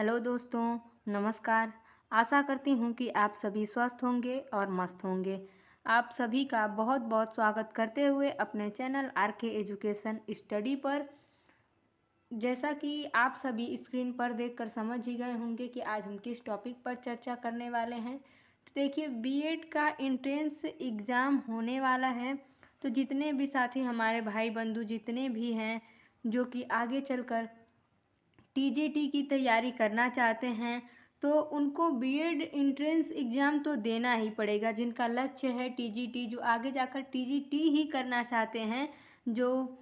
Hello दोस्तों, नमस्कार। आशा करती हूँ कि आप सभी स्वस्थ होंगे और मस्त होंगे। आप सभी का बहुत बहुत स्वागत करते हुए अपने चैनल आर के एजुकेशन स्टडी पर। जैसा कि आप सभी स्क्रीन पर देखकर समझ ही गए होंगे कि आज हम किस टॉपिक पर चर्चा करने वाले हैं। तो देखिए, बीएड का एंट्रेंस एग्ज़ाम होने वाला है। तो जितने भी साथी हमारे भाई बंधु जितने भी हैं जो कि आगे चलकर टीजीटी की तैयारी करना चाहते हैं, तो उनको बीएड एंट्रेंस एग्ज़ाम तो देना ही पड़ेगा। जिनका लक्ष्य है टीजीटी, जो आगे जाकर टीजीटी ही करना चाहते हैं, जो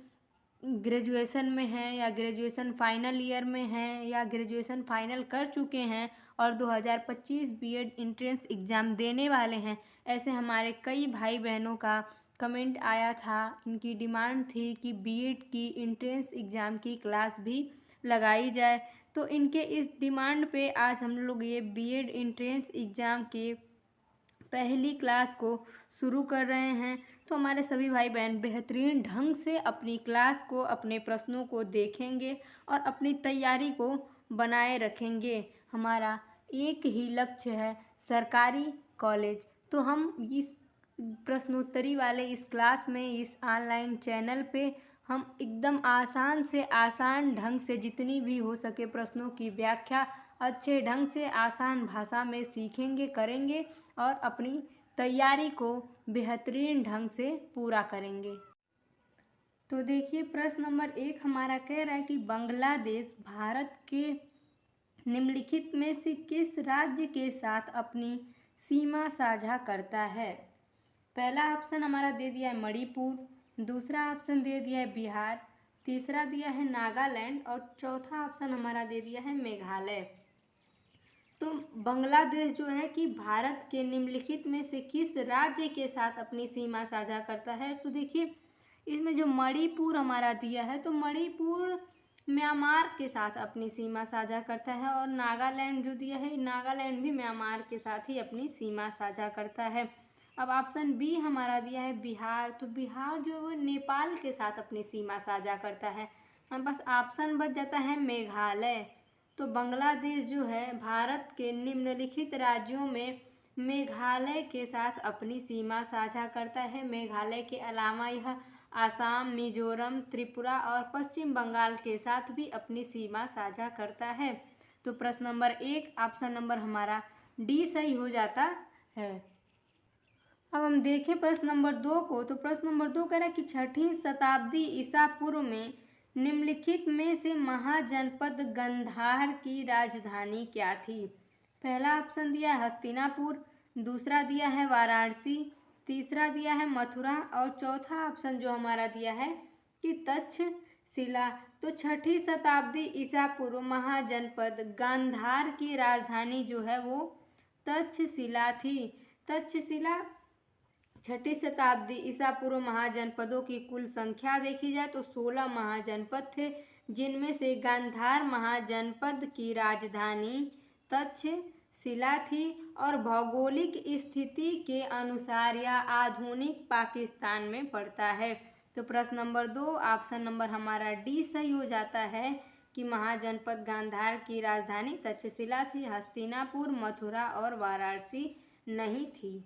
ग्रेजुएशन में हैं या ग्रेजुएशन फाइनल ईयर में हैं या ग्रेजुएशन फाइनल कर चुके हैं और 2025 बीएड एंट्रेंस एग्ज़ाम देने वाले हैं। ऐसे हमारे कई भाई बहनों का कमेंट आया था। इनकी डिमांड थी कि बीएड की एंट्रेंस एग्ज़ाम की क्लास भी लगाई जाए। तो इनके इस डिमांड पे आज हम लोग ये बीएड एंट्रेंस एग्ज़ाम के पहली क्लास को शुरू कर रहे हैं। तो हमारे सभी भाई बहन बेहतरीन ढंग से अपनी क्लास को, अपने प्रश्नों को देखेंगे और अपनी तैयारी को बनाए रखेंगे। हमारा एक ही लक्ष्य है, सरकारी कॉलेज। तो हम इस प्रश्नोत्तरी वाले इस क्लास में, इस ऑनलाइन चैनल पे हम एकदम आसान से आसान ढंग से जितनी भी हो सके प्रश्नों की व्याख्या अच्छे ढंग से आसान भाषा में सीखेंगे, करेंगे और अपनी तैयारी को बेहतरीन ढंग से पूरा करेंगे। तो देखिए, प्रश्न नंबर 1 हमारा कह रहा है कि बांग्लादेश भारत के निम्नलिखित में से किस राज्य के साथ अपनी सीमा साझा करता है। पहला ऑप्शन हमारा दे दिया है मणिपुर, दूसरा ऑप्शन दे दिया है बिहार, तीसरा दिया है नागालैंड और चौथा ऑप्शन हमारा दे दिया है मेघालय। तो बांग्लादेश जो है कि भारत के निम्नलिखित में से किस राज्य के साथ अपनी सीमा साझा करता है। तो देखिए, इसमें जो मणिपुर हमारा दिया है, तो मणिपुर म्यांमार के साथ अपनी सीमा साझा करता है और नागालैंड जो दिया है, नागालैंड भी म्यांमार के साथ ही अपनी सीमा साझा करता है। अब ऑप्शन बी हमारा दिया है बिहार, तो बिहार जो है वो नेपाल के साथ अपनी सीमा साझा करता है। हमारे पास ऑप्शन बच जाता है मेघालय। तो बांग्लादेश जो है भारत के निम्नलिखित राज्यों में मेघालय के साथ अपनी सीमा साझा करता है। मेघालय के अलावा यह आसाम, मिजोरम, त्रिपुरा और पश्चिम बंगाल के साथ भी अपनी सीमा साझा करता है। तो प्रश्न नंबर 1 ऑप्शन नंबर हमारा डी सही हो जाता है। अब हम देखें प्रश्न नंबर 2 को। तो प्रश्न नंबर 2 कह रहा है कि 6वीं शताब्दी ईसा पूर्व में निम्नलिखित में से महाजनपद गांधार की राजधानी क्या थी। पहला ऑप्शन दिया है हस्तिनापुर, दूसरा दिया है वाराणसी, तीसरा दिया है मथुरा और चौथा ऑप्शन जो हमारा दिया है कि तक्षशिला। तो 6वीं शताब्दी ईसा पूर्व महाजनपद गांधार की राजधानी जो है वो तक्षशिला थी। तक्षशिला 6वीं शताब्दी ईसा पूर्व महाजनपदों की कुल संख्या देखी जाए तो 16 महाजनपद थे, जिनमें से गांधार महाजनपद की राजधानी तक्षशिला थी और भौगोलिक स्थिति के अनुसार यह आधुनिक पाकिस्तान में पड़ता है। तो प्रश्न नंबर 2 ऑप्शन नंबर हमारा डी सही हो जाता है कि महाजनपद गांधार की राजधानी तक्षशिला थी, हस्तिनापुर, मथुरा और वाराणसी नहीं थी।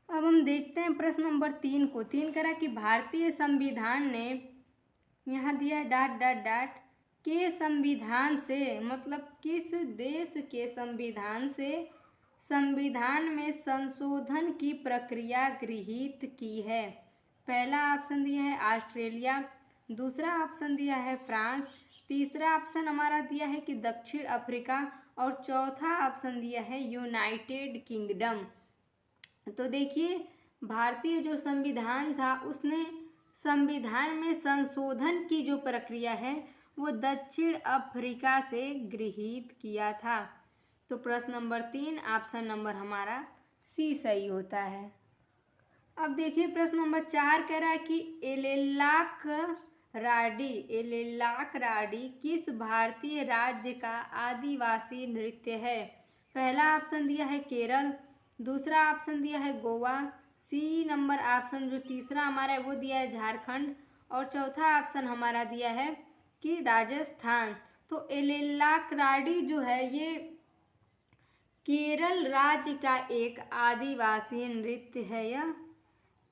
अब हम देखते हैं प्रश्न नंबर 3 को। 3 करा कि भारतीय संविधान ने, यहाँ दिया डॉट डॉट डॉट, के संविधान से मतलब किस देश के संविधान से संविधान में संशोधन की प्रक्रिया गृहीत की है। पहला ऑप्शन दिया है ऑस्ट्रेलिया, दूसरा ऑप्शन दिया है फ्रांस, तीसरा ऑप्शन हमारा दिया है कि दक्षिण अफ्रीका और चौथा ऑप्शन दिया है यूनाइटेड किंगडम। तो देखिए, भारतीय जो संविधान था उसने संविधान में संशोधन की जो प्रक्रिया है वो दक्षिण अफ्रीका से गृहीत किया था। तो प्रश्न नंबर 3 ऑप्शन नंबर हमारा सी सही होता है। अब देखिए प्रश्न नंबर 4 कह रहा है कि एलेलाक राडी किस भारतीय राज्य का आदिवासी नृत्य है। पहला ऑप्शन दिया है केरल, दूसरा ऑप्शन दिया है गोवा, सी नंबर ऑप्शन जो तीसरा हमारा है वो दिया है झारखंड और चौथा ऑप्शन हमारा दिया है कि राजस्थान। तो एलेल्लाक्राडी जो है ये केरल राज्य का एक आदिवासी नृत्य है। यह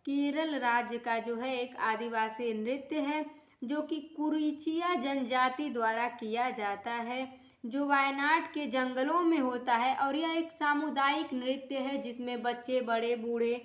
केरल राज्य का जो है एक आदिवासी नृत्य है जो कि कुरिचिया जनजाति द्वारा किया जाता है, जो वायनाड के जंगलों में होता है। और यह एक सामुदायिक नृत्य है जिसमें बच्चे, बड़े, बूढ़े,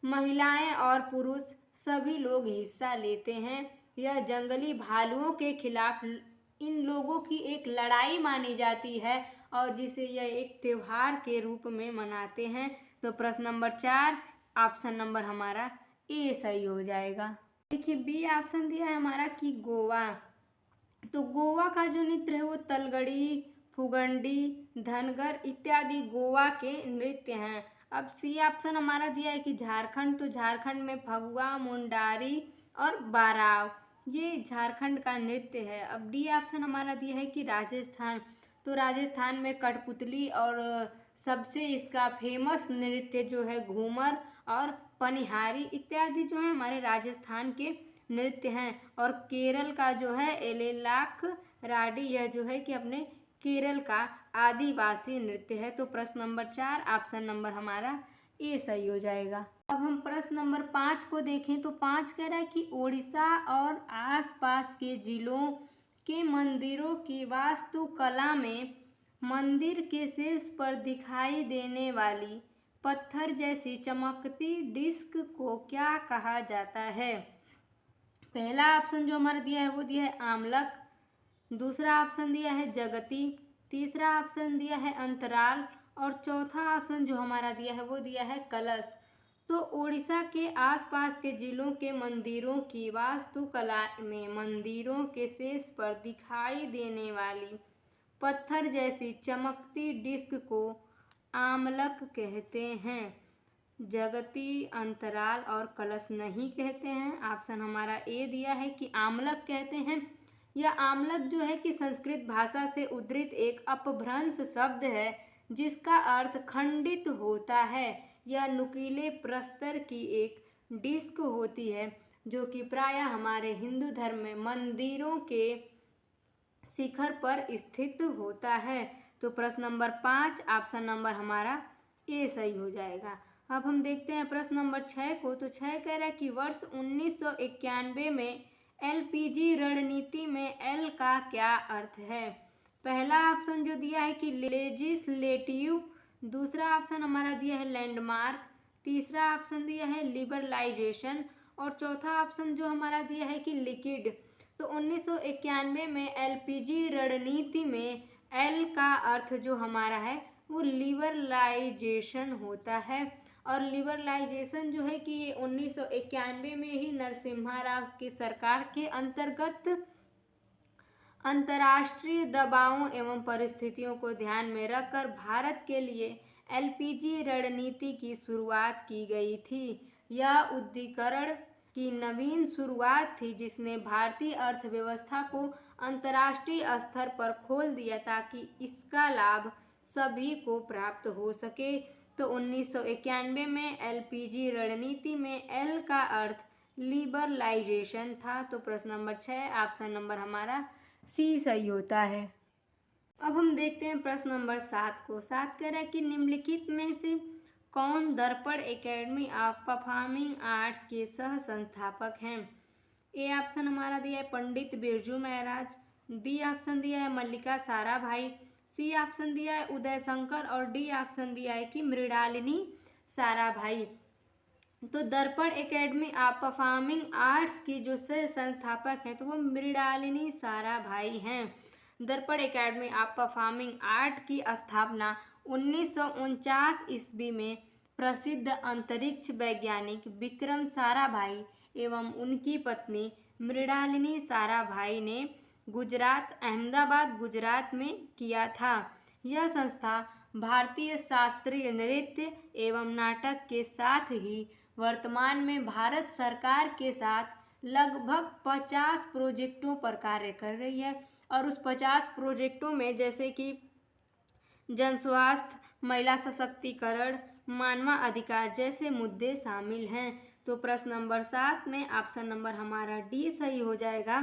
महिलाएं और पुरुष सभी लोग हिस्सा लेते हैं। यह जंगली भालुओं के खिलाफ इन लोगों की एक लड़ाई मानी जाती है और जिसे यह एक त्योहार के रूप में मनाते हैं। तो प्रश्न नंबर 4 ऑप्शन नंबर हमारा ए सही हो जाएगा। देखिए बी ऑप्शन दिया है हमारा कि गोवा। तो गोवा का जो नृत्य है वो तलगड़ी, फुगंडी, धनगर इत्यादि गोवा के नृत्य हैं। अब सी ऑप्शन हमारा दिया है कि झारखंड। तो झारखंड में फगुआ, मुंडारी और बाराव ये झारखंड का नृत्य है। अब डी ऑप्शन हमारा दिया है कि राजस्थान। तो राजस्थान में कठपुतली और सबसे इसका फेमस नृत्य जो है घूमर और पनिहारी इत्यादि जो है हमारे राजस्थान के नृत्य हैं। और केरल का जो है एलेल्लाक्राडी यह जो है कि अपने केरल का आदिवासी नृत्य है। तो प्रश्न नंबर 4 ऑप्शन नंबर हमारा ए सही हो जाएगा। अब हम प्रश्न नंबर 5 को देखें तो 5 कह रहा है कि ओडिशा और आसपास के जिलों के मंदिरों की वास्तुकला में मंदिर के शीर्ष पर दिखाई देने वाली पत्थर जैसी चमकती डिस्क को क्या कहा जाता है। पहला ऑप्शन जो हमारा दिया है वो दिया है आमलक, दूसरा ऑप्शन दिया है जगती, तीसरा ऑप्शन दिया है अंतराल और चौथा ऑप्शन जो हमारा दिया है वो दिया है कलश। तो उड़ीसा के आसपास के जिलों के मंदिरों की वास्तुकला में मंदिरों के शीर्ष पर दिखाई देने वाली पत्थर जैसी चमकती डिस्क को आमलक कहते हैं, जगती, अंतराल और कलश नहीं कहते हैं। ऑप्शन हमारा ए दिया है कि आमलक कहते हैं। यह आमलक जो है कि संस्कृत भाषा से उद्धृत एक अपभ्रंश शब्द है जिसका अर्थ खंडित होता है। यह नुकीले प्रस्तर की एक डिस्क होती है जो कि प्रायः हमारे हिंदू धर्म में मंदिरों के शिखर पर स्थित होता है। तो प्रश्न नंबर 5 ऑप्शन नंबर हमारा ए सही हो जाएगा। अब हम देखते हैं प्रश्न नंबर 6 को। तो 6 कह रहा है कि वर्ष 1991 में एलपीजी रणनीति में एल का क्या अर्थ है। पहला ऑप्शन जो दिया है कि लेजिस्लेटिव, दूसरा ऑप्शन हमारा दिया है लैंडमार्क, तीसरा ऑप्शन दिया है लिबरलाइजेशन और चौथा ऑप्शन जो हमारा दिया है कि लिक्विड। तो 1991 में एलपीजी रणनीति में एल का अर्थ जो हमारा है वो लिबरलाइजेशन होता है। और लिबरलाइजेशन जो है कि ये 1991 में ही नरसिम्हा राव की सरकार के अंतर्गत अंतर्राष्ट्रीय दबावों एवं परिस्थितियों को ध्यान में रखकर भारत के लिए एलपीजी रणनीति की शुरुआत की गई थी। यह उद्दीकरण की नवीन शुरुआत थी जिसने भारतीय अर्थव्यवस्था को अंतर्राष्ट्रीय स्तर पर खोल दिया ताकि इसका लाभ सभी को प्राप्त हो सके। तो 1991 में एलपीजी रणनीति में एल का अर्थ लिबरलाइजेशन था। तो प्रश्न नंबर 6 ऑप्शन नंबर हमारा सी सही होता है। अब हम देखते हैं प्रश्न नंबर 7 को। 7 कह रहा है कि निम्नलिखित में से कौन दर्पण एकेडमी ऑफ परफॉर्मिंग आर्ट्स के सह संस्थापक हैं। ए ऑप्शन हमारा दिया है पंडित बिरजू महाराज, बी ऑप्शन दिया है मल्लिका साराभाई, सी ऑप्शन दिया है उदय शंकर और डी ऑप्शन दिया है कि मृणालिनी साराभाई। तो दर्पण एकेडमी ऑफ परफॉर्मिंग आर्ट्स की जो सह संस्थापक हैं तो वो मृणालिनी साराभाई हैं। दर्पण एकेडमी ऑफ परफॉर्मिंग आर्ट की स्थापना 1949 ईस्वी में प्रसिद्ध अंतरिक्ष वैज्ञानिक विक्रम साराभाई एवं उनकी पत्नी मृणालिनी साराभाई ने गुजरात, अहमदाबाद गुजरात में किया था। यह संस्था भारतीय शास्त्रीय नृत्य एवं नाटक के साथ ही वर्तमान में भारत सरकार के साथ लगभग 50 प्रोजेक्टों पर कार्य कर रही है। और उस 50 प्रोजेक्टों में जैसे कि जन स्वास्थ्य, महिला सशक्तिकरण, मानवाधिकार जैसे मुद्दे शामिल हैं। तो प्रश्न नंबर 7 में ऑप्शन नंबर हमारा डी सही हो जाएगा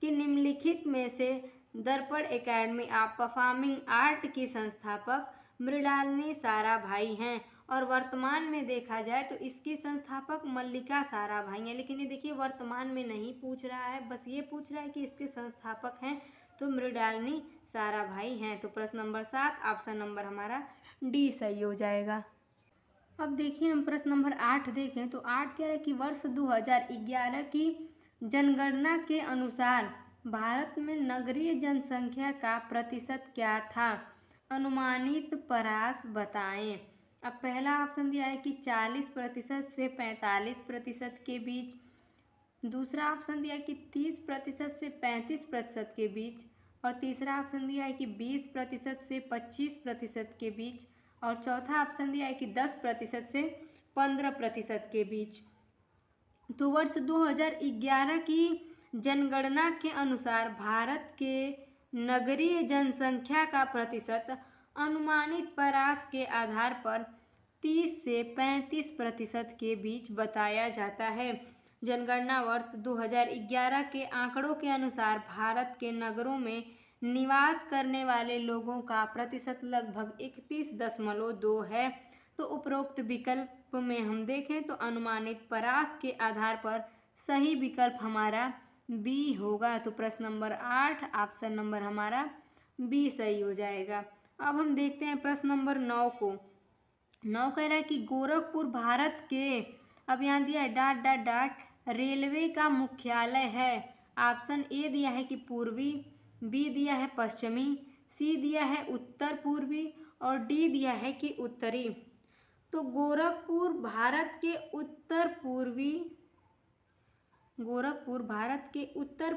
कि निम्नलिखित में से दर्पण एकेडमी ऑफ परफॉर्मिंग आर्ट की संस्थापक मृणालिनी साराभाई हैं और वर्तमान में देखा जाए तो इसकी संस्थापक मल्लिका साराभाई हैं। लेकिन ये देखिए वर्तमान में नहीं पूछ रहा है, बस ये पूछ रहा है कि इसके संस्थापक हैं तो मृणालिनी साराभाई हैं। तो प्रश्न नंबर 7 ऑप्शन नंबर हमारा डी सही हो जाएगा। अब देखिए हम प्रश्न नंबर 8 देखें तो 8 कह रहा है कि वर्ष 2011 की जनगणना के अनुसार भारत में नगरीय जनसंख्या का प्रतिशत क्या था, अनुमानित परास बताएं। अब पहला ऑप्शन दिया है कि 40% से 45% के बीच, दूसरा ऑप्शन दिया है कि 30% से 35% के बीच, और तीसरा ऑप्शन दिया है कि 20% से 25% के बीच, और चौथा ऑप्शन दिया है कि 10% से 15% के बीच। तो वर्ष 2011 की जनगणना के अनुसार भारत के नगरीय जनसंख्या का प्रतिशत अनुमानित परास के आधार पर 30 से 35% के बीच बताया जाता है। जनगणना वर्ष 2011 के आंकड़ों के अनुसार भारत के नगरों में निवास करने वाले लोगों का प्रतिशत लगभग 31.2 है। तो उपरोक्त विकल्प में हम देखें तो अनुमानित परास के आधार पर सही विकल्प हमारा बी होगा। तो प्रश्न नंबर 8 ऑप्शन नंबर हमारा बी सही हो जाएगा। अब हम देखते हैं प्रश्न नंबर 9 को। 9 कह रहा है कि गोरखपुर भारत के, अब यहाँ दिया है डॉट डॉट डॉट, रेलवे का मुख्यालय है। ऑप्शन ए दिया है कि पूर्वी, बी दिया है पश्चिमी, सी दिया है उत्तर पूर्वी, और डी दिया है कि उत्तरी। तो गोरखपुर भारत के उत्तर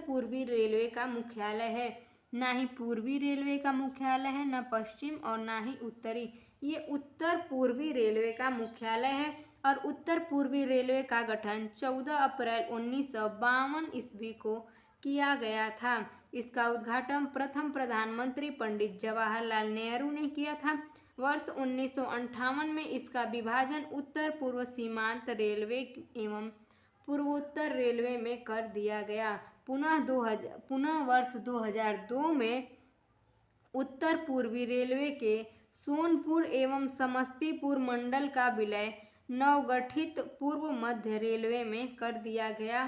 पूर्वी रेलवे का मुख्यालय है। ना ही पूर्वी रेलवे का मुख्यालय है, ना पश्चिम और ना ही उत्तरी। ये उत्तर पूर्वी रेलवे का मुख्यालय है और उत्तर पूर्वी रेलवे का गठन 14 अप्रैल 1952 ईस्वी को किया गया था। इसका उद्घाटन प्रथम प्रधानमंत्री पंडित जवाहरलाल नेहरू ने किया था। वर्ष 1958 में इसका विभाजन उत्तर पूर्व सीमांत रेलवे एवं पूर्वोत्तर रेलवे में कर दिया गया। पुनः वर्ष 2002 में उत्तर पूर्वी रेलवे के सोनपुर एवं समस्तीपुर मंडल का विलय नवगठित पूर्व मध्य रेलवे में कर दिया गया।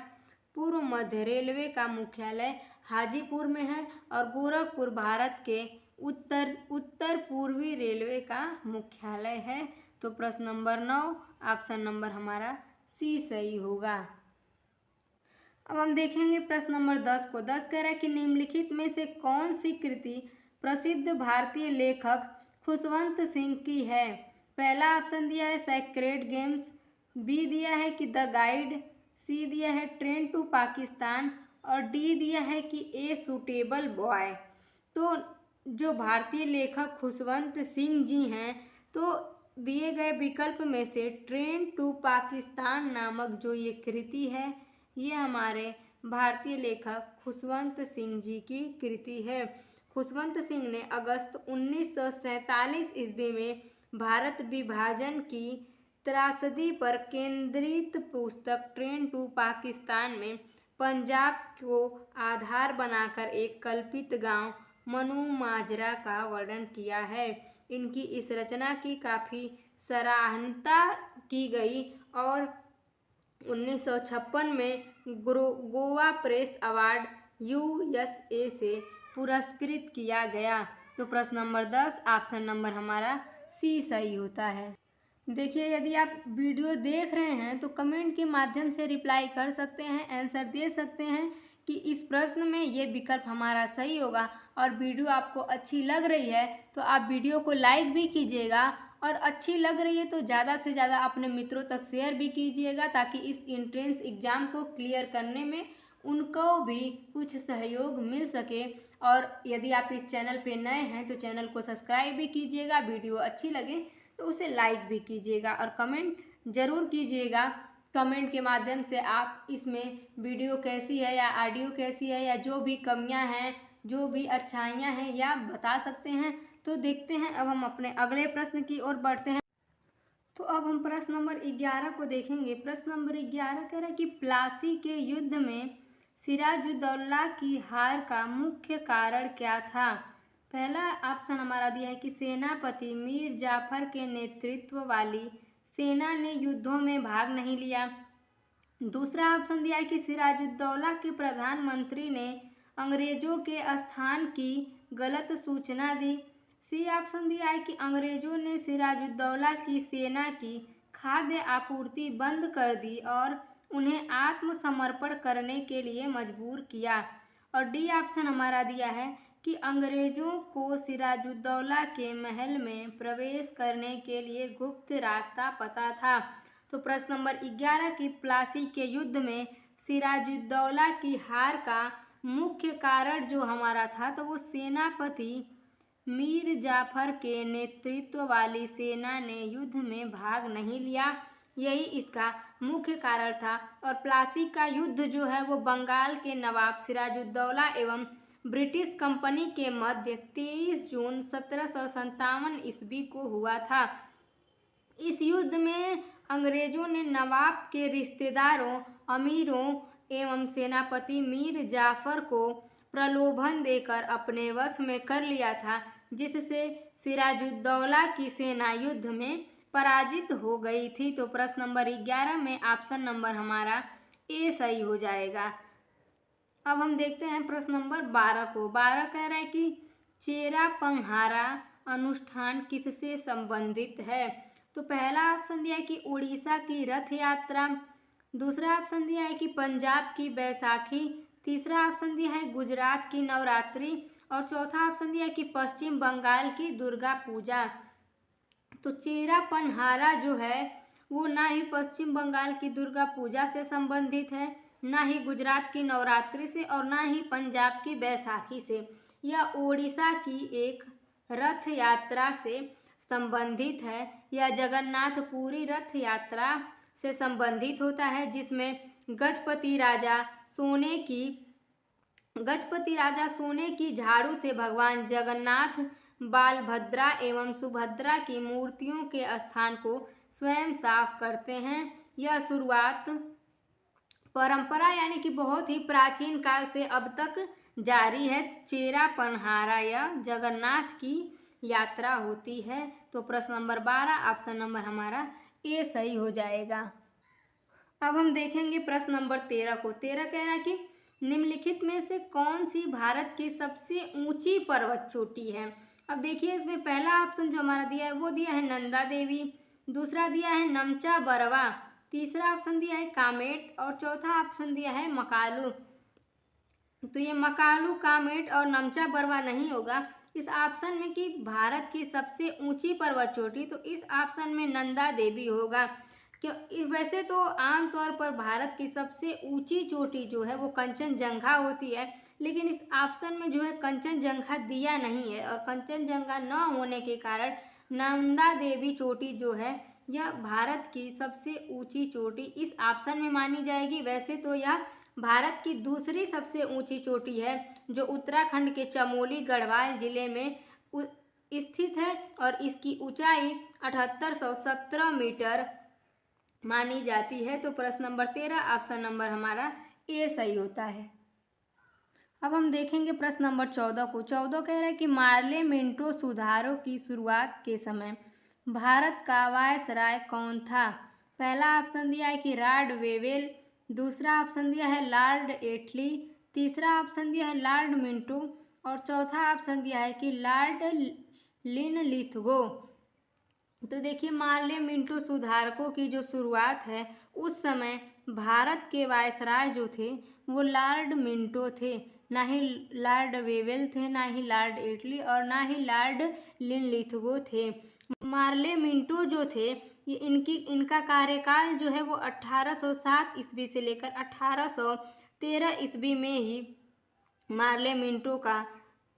पूर्व मध्य रेलवे का मुख्यालय हाजीपुर में है और गोरखपुर भारत के उत्तर पूर्वी रेलवे का मुख्यालय है। तो प्रश्न नंबर 9 ऑप्शन नंबर हमारा सी सही होगा। अब हम देखेंगे प्रश्न नंबर 10 को। 10 कह रहा है कि निम्नलिखित में से कौन सी कृति प्रसिद्ध भारतीय लेखक खुशवंत सिंह की है। पहला ऑप्शन दिया है सेक्रेड गेम्स, बी दिया है कि द गाइड, सी दिया है ट्रेन टू पाकिस्तान, और डी दिया है कि ए सूटेबल बॉय। तो जो भारतीय लेखक खुशवंत सिंह जी हैं, तो दिए गए विकल्प में से ट्रेन टू पाकिस्तान नामक जो ये कृति है, ये हमारे भारतीय लेखक खुशवंत सिंह जी की कृति है। खुशवंत सिंह ने अगस्त 1947 ईस्वी में भारत विभाजन की त्रासदी पर केंद्रित पुस्तक ट्रेन टू पाकिस्तान में पंजाब को आधार बनाकर एक कल्पित गांव मनु माजरा का वर्णन किया है। इनकी इस रचना की काफ़ी सराहना की गई और 1956 में गोवा प्रेस अवार्ड USA से पुरस्कृत किया गया। तो प्रश्न नंबर 10 ऑप्शन नंबर हमारा सी सही होता है। देखिए यदि आप वीडियो देख रहे हैं तो कमेंट के माध्यम से रिप्लाई कर सकते हैं, आंसर दे सकते हैं कि इस प्रश्न में ये विकल्प हमारा सही होगा। और वीडियो आपको अच्छी लग रही है तो आप वीडियो को लाइक भी कीजिएगा, और अच्छी लग रही है तो ज़्यादा से ज़्यादा अपने मित्रों तक शेयर भी कीजिएगा, ताकि इस एंट्रेंस एग्ज़ाम को क्लियर करने में उनको भी कुछ सहयोग मिल सके। और यदि आप इस चैनल पे नए हैं तो चैनल को सब्सक्राइब भी कीजिएगा, वीडियो अच्छी लगे तो उसे लाइक भी कीजिएगा और कमेंट ज़रूर कीजिएगा। कमेंट के माध्यम से आप इसमें वीडियो कैसी है या ऑडियो कैसी है या जो भी कमियां हैं, जो भी अच्छाइयां हैं, या बता सकते हैं। तो देखते हैं अब हम अपने अगले प्रश्न की ओर बढ़ते हैं। तो अब हम प्रश्न नंबर 11 को देखेंगे। प्रश्न नंबर 11 कह रहा है कि प्लासी के युद्ध में सिराजुद्दौला की हार का मुख्य कारण क्या था? पहला ऑप्शन हमारा दिया है कि सेनापति मीर जाफर के नेतृत्व वाली सेना ने युद्धों में भाग नहीं लिया। दूसरा ऑप्शन दिया है कि सिराजुद्दौला के प्रधानमंत्री ने अंग्रेजों के स्थान की गलत सूचना दी। सी ऑप्शन दिया है कि अंग्रेजों ने सिराजुद्दौला की सेना की खाद्य आपूर्ति बंद कर दी और उन्हें आत्मसमर्पण करने के लिए मजबूर किया। और डी ऑप्शन हमारा दिया है कि अंग्रेजों को सिराजुद्दौला के महल में प्रवेश करने के लिए गुप्त रास्ता पता था। तो प्रश्न नंबर 11 की प्लासी के युद्ध में सिराजुद्दौला की हार का मुख्य कारण जो हमारा था तो वो सेनापति मीर जाफर के नेतृत्व वाली सेना ने युद्ध में भाग नहीं लिया, यही इसका मुख्य कारण था। और प्लासी का युद्ध जो है वो बंगाल के नवाब सिराजुद्दौला एवं ब्रिटिश कंपनी के मध्य 23 जून 1757 ईस्वी को हुआ था। इस युद्ध में अंग्रेजों ने नवाब के रिश्तेदारों, अमीरों एवं सेनापति मीर जाफर को प्रलोभन देकर अपने वश में कर लिया था, जिससे सिराजुद्दौला की सेना युद्ध में पराजित हो गई थी। तो प्रश्न नंबर 11 में ऑप्शन नंबर हमारा ए सही हो जाएगा। अब हम देखते हैं प्रश्न नंबर 12 को। 12 कह रहा है कि चेरा पंहारा अनुष्ठान किससे संबंधित है? तो पहला ऑप्शन दिया है कि उड़ीसा की रथ यात्रा, दूसरा ऑप्शन दिया है कि पंजाब की बैसाखी, तीसरा ऑप्शन दिया है गुजरात की नवरात्रि और चौथा ऑप्शन दिया है कि पश्चिम बंगाल की दुर्गा पूजा। तो चेरा पनहारा जो है वो ना ही पश्चिम बंगाल की दुर्गा पूजा से संबंधित है, ना ही गुजरात की नवरात्रि से और ना ही पंजाब की बैसाखी से। यह ओडिशा की एक रथ यात्रा से संबंधित है। यह जगन्नाथपुरी रथ यात्रा से संबंधित होता है, जिसमें गजपति राजा सोने की झाड़ू से भगवान जगन्नाथ, बालभद्रा एवं सुभद्रा की मूर्तियों के स्थान को स्वयं साफ करते हैं। यह शुरुआत परंपरा यानी कि बहुत ही प्राचीन काल से अब तक जारी है। चेरा पनहारा या जगन्नाथ की यात्रा होती है। तो प्रश्न नंबर 12 ऑप्शन नंबर हमारा ए सही हो जाएगा। अब हम देखेंगे प्रश्न नंबर 13 को। 13 कह रहा है कि निम्नलिखित में से कौन सी भारत की सबसे ऊंची पर्वत चोटी है? अब देखिए इसमें पहला ऑप्शन जो हमारा दिया है वो दिया है नंदा देवी, दूसरा दिया है नमचा बरवा, तीसरा ऑप्शन दिया है कामेट और चौथा ऑप्शन दिया है मकालू। तो ये मकालू, कामेट और नमचा बरवा नहीं होगा इस ऑप्शन में कि भारत की सबसे ऊंची पर्वत चोटी, तो इस ऑप्शन में नंदा देवी होगा। क्यों? वैसे तो आमतौर पर भारत की सबसे ऊंची चोटी जो है वो कंचनजंगा होती है, लेकिन इस ऑप्शन में जो है कंचनजंगा दिया नहीं है और कंचनजंगा न होने के कारण नंदा देवी चोटी जो है यह भारत की सबसे ऊंची चोटी इस ऑप्शन में मानी जाएगी। वैसे तो यह भारत की दूसरी सबसे ऊंची चोटी है जो उत्तराखंड के चमोली गढ़वाल जिले में स्थित है और इसकी ऊंचाई 7817 मीटर मानी जाती है। तो प्रश्न नंबर 13 ऑप्शन नंबर हमारा ए सही होता है। अब हम देखेंगे प्रश्न नंबर 14 को। 14 कह रहा है कि मार्ले मिंटो सुधारों की शुरुआत के समय भारत का वायसराय कौन था? पहला ऑप्शन दिया है कि लॉर्ड वेवेल, दूसरा ऑप्शन दिया है लॉर्ड एटली, तीसरा ऑप्शन दिया है लॉर्ड मिंटो और चौथा ऑप्शन दिया है कि लॉर्ड लिनलिथगो। तो देखिए मार्ले मिंटो सुधारकों की जो शुरुआत है उस समय भारत के वायसराय जो थे वो लॉर्ड मिंटो थे, ना ही लॉर्ड वेवेल थे, ना ही लॉर्ड एटली और ना ही लॉर्ड लिनलिथगो थे। मार्ले मिंटो जो थे ये इनका कार्यकाल जो है वो 1807 ईस्वी से लेकर 1813 ईस्वी में ही मार्ले मिंटो का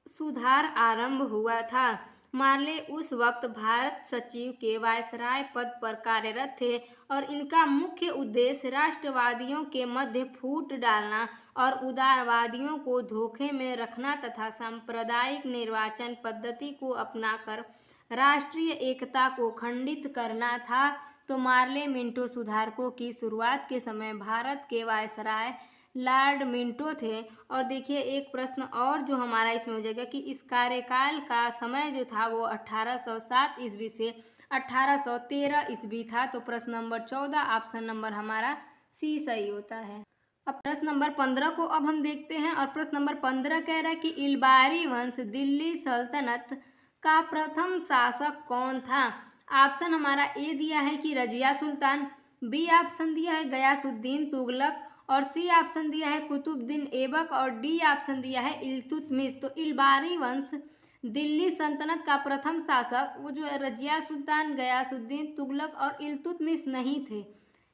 सुधार आरंभ हुआ था। मार्ले उस वक्त भारत सचिव के वायसराय पद पर कार्यरत थे और इनका मुख्य उद्देश्य राष्ट्रवादियों के मध्य फूट डालना और उदारवादियों को धोखे में रखना तथा सांप्रदायिक निर्वाचन पद्धति को अपनाकर राष्ट्रीय एकता को खंडित करना था। तो मार्ले मिंटो सुधारकों की शुरुआत के समय भारत के वायसराय लॉर्ड मिंटो थे। और देखिए एक प्रश्न और जो हमारा इसमें हो जाएगा कि इस कार्यकाल का समय जो था वो 1807 ईस्वी से 1813 ईस्वी था। तो प्रश्न नंबर 14 ऑप्शन नंबर हमारा सी सही होता है। अब प्रश्न नंबर 15 को अब हम देखते हैं और प्रश्न नंबर 15 कह रहा है कि इल्बारी वंश दिल्ली सल्तनत का प्रथम शासक कौन था। ऑप्शन हमारा ए दिया है कि रजिया सुल्तान, बी ऑप्शन दिया है गयासुद्दीन तुगलक और सी ऑप्शन दिया है कुतुबुद्दीन ऐबक और डी ऑप्शन दिया है इल्तुतमिश। तो इल्बारी वंश दिल्ली सल्तनत का प्रथम शासक वो जो है रजिया सुल्तान, गयासुद्दीन तुगलक और इल्तुतमिश नहीं थे।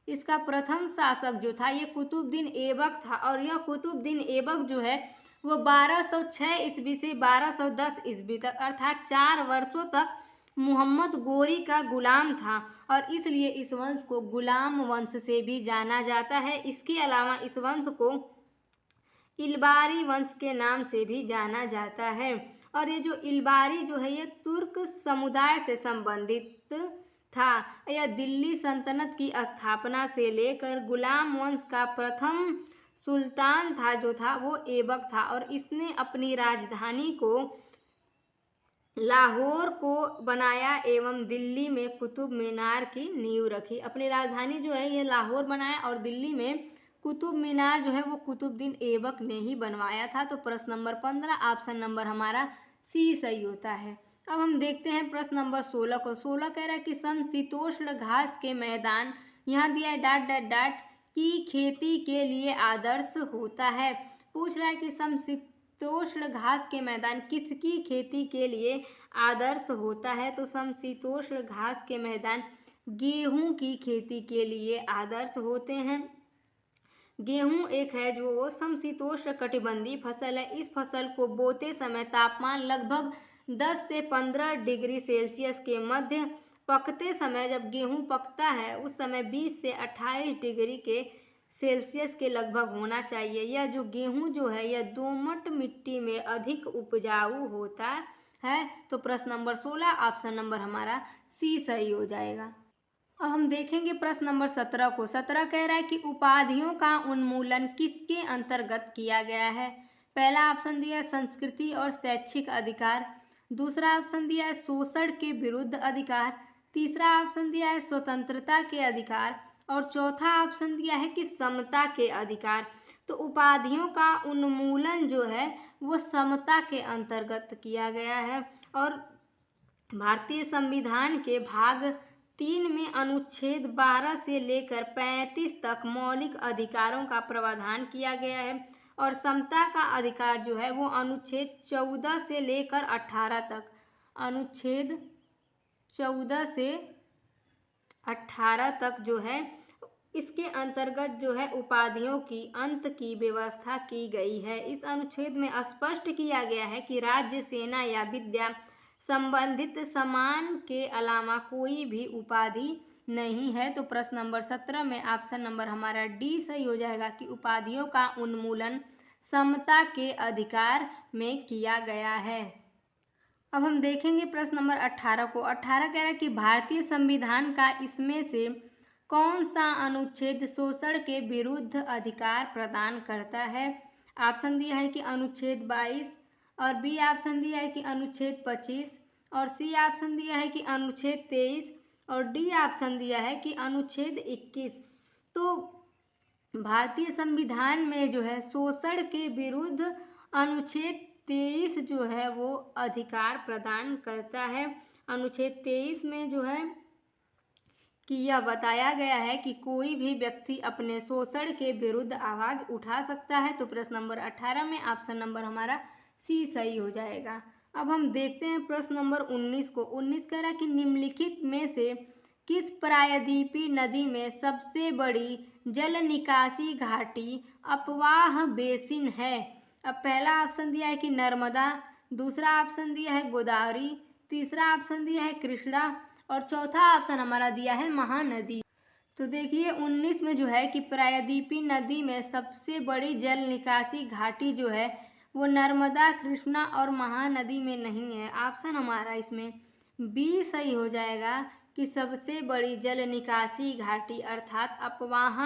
इसका प्रथम शासक जो था ये कुतुबुद्दीन ऐबक था और यह कुतुबुद्दीन ऐबक जो है वो 1206 ईस्वी से 1210 ईस्वी तक अर्थात 4 वर्षों तक मोहम्मद गोरी का गुलाम था और इसलिए इस वंश को गुलाम वंश से भी जाना जाता है। इसके अलावा इस वंश को इल्बारी वंश के नाम से भी जाना जाता है। और ये जो इल्बारी जो है ये तुर्क समुदाय से संबंधित था। यह दिल्ली सल्तनत की स्थापना से लेकर गुलाम वंश का प्रथम सुल्तान था जो था वो ऐबक था और इसने अपनी राजधानी को लाहौर को बनाया एवं दिल्ली में कुतुब मीनार की नींव रखी। अपनी राजधानी जो है ये लाहौर बनाया और दिल्ली में कुतुब मीनार जो है वो कुतुबुद्दीन ऐबक ने ही बनवाया था। तो प्रश्न नंबर 15 ऑप्शन नंबर हमारा सी सही होता है। अब हम देखते हैं प्रश्न नंबर 16 को। 16 कह रहा है कि समशीतोष्ण घास के मैदान यहाँ दिया है डाट डाट डाट की खेती के लिए आदर्श होता है। पूछ रहा है कि समशीतोष्ण घास के मैदान किसकी खेती के लिए आदर्श होता है। तो समशीतोष्ण घास के मैदान गेहूं की खेती के लिए आदर्श होते हैं। गेहूं एक है जो वो समशीतोष्ण कटिबंधीय फसल है। इस फसल को बोते समय तापमान लगभग 10 से 15 डिग्री सेल्सियस के मध्य, पकते समय जब गेहूं पकता है उस समय 20 से 28 डिग्री के सेल्सियस के लगभग होना चाहिए। यह जो गेहूं जो है यह दोमट मिट्टी में अधिक उपजाऊ होता है। तो प्रश्न नंबर 16 ऑप्शन नंबर हमारा सी सही हो जाएगा। अब हम देखेंगे प्रश्न नंबर 17 को। 17 कह रहा है कि उपाधियों का उन्मूलन किसके अंतर्गत किया गया है। पहला ऑप्शन दिया है संस्कृति और शैक्षिक अधिकार, दूसरा ऑप्शन दिया है शोषण के विरुद्ध अधिकार, तीसरा ऑप्शन दिया है स्वतंत्रता के अधिकार और चौथा ऑप्शन दिया है कि समता के अधिकार। तो उपाधियों का उन्मूलन जो है वो समता के अंतर्गत किया गया है और भारतीय संविधान के भाग 3 में अनुच्छेद 12 से लेकर 35 तक मौलिक अधिकारों का प्रावधान किया गया है और समता का अधिकार जो है वो अनुच्छेद 14 से लेकर 18 तक, अनुच्छेद 14 से 18 तक जो है इसके अंतर्गत जो है उपाधियों की अंत की व्यवस्था की गई है। इस अनुच्छेद में स्पष्ट किया गया है कि राज्य, सेना या विद्या संबंधित सम्मान के अलावा कोई भी उपाधि नहीं है। तो प्रश्न नंबर 17 में ऑप्शन नंबर हमारा डी सही हो जाएगा कि उपाधियों का उन्मूलन समता के अधिकार में किया गया है। अब हम देखेंगे प्रश्न नंबर 18 को। 18 कह रहा है कि भारतीय संविधान का इसमें से कौन सा अनुच्छेद शोषण के विरुद्ध अधिकार प्रदान करता है। ऑप्शन दिया है कि अनुच्छेद 22 और बी ऑप्शन दिया है कि अनुच्छेद 25 और सी ऑप्शन दिया है कि अनुच्छेद 23 और डी ऑप्शन दिया है कि अनुच्छेद 21। तो भारतीय संविधान में जो है शोषण के विरुद्ध अनुच्छेद 23 जो है वो अधिकार प्रदान करता है। अनुच्छेद 23 में जो है कि यह बताया गया है कि कोई भी व्यक्ति अपने शोषण के विरुद्ध आवाज़ उठा सकता है। तो प्रश्न नंबर 18 में ऑप्शन नंबर हमारा सी सही हो जाएगा। अब हम देखते हैं प्रश्न नंबर 19 को। 19 कह रहा है कि निम्नलिखित में से किस प्रायद्वीपीय नदी में सबसे बड़ी जल निकासी घाटी अपवाह बेसिन है। अब पहला ऑप्शन दिया है कि नर्मदा, दूसरा ऑप्शन दिया है गोदावरी, तीसरा ऑप्शन दिया है कृष्णा और चौथा ऑप्शन हमारा दिया है महानदी। तो देखिए 19 में जो है कि प्रायद्वीपीय नदी में सबसे बड़ी जल निकासी घाटी जो है वो नर्मदा, कृष्णा और महानदी में नहीं है। ऑप्शन हमारा इसमें बी सही हो जाएगा कि सबसे बड़ी जल निकासी घाटी अर्थात अपवाह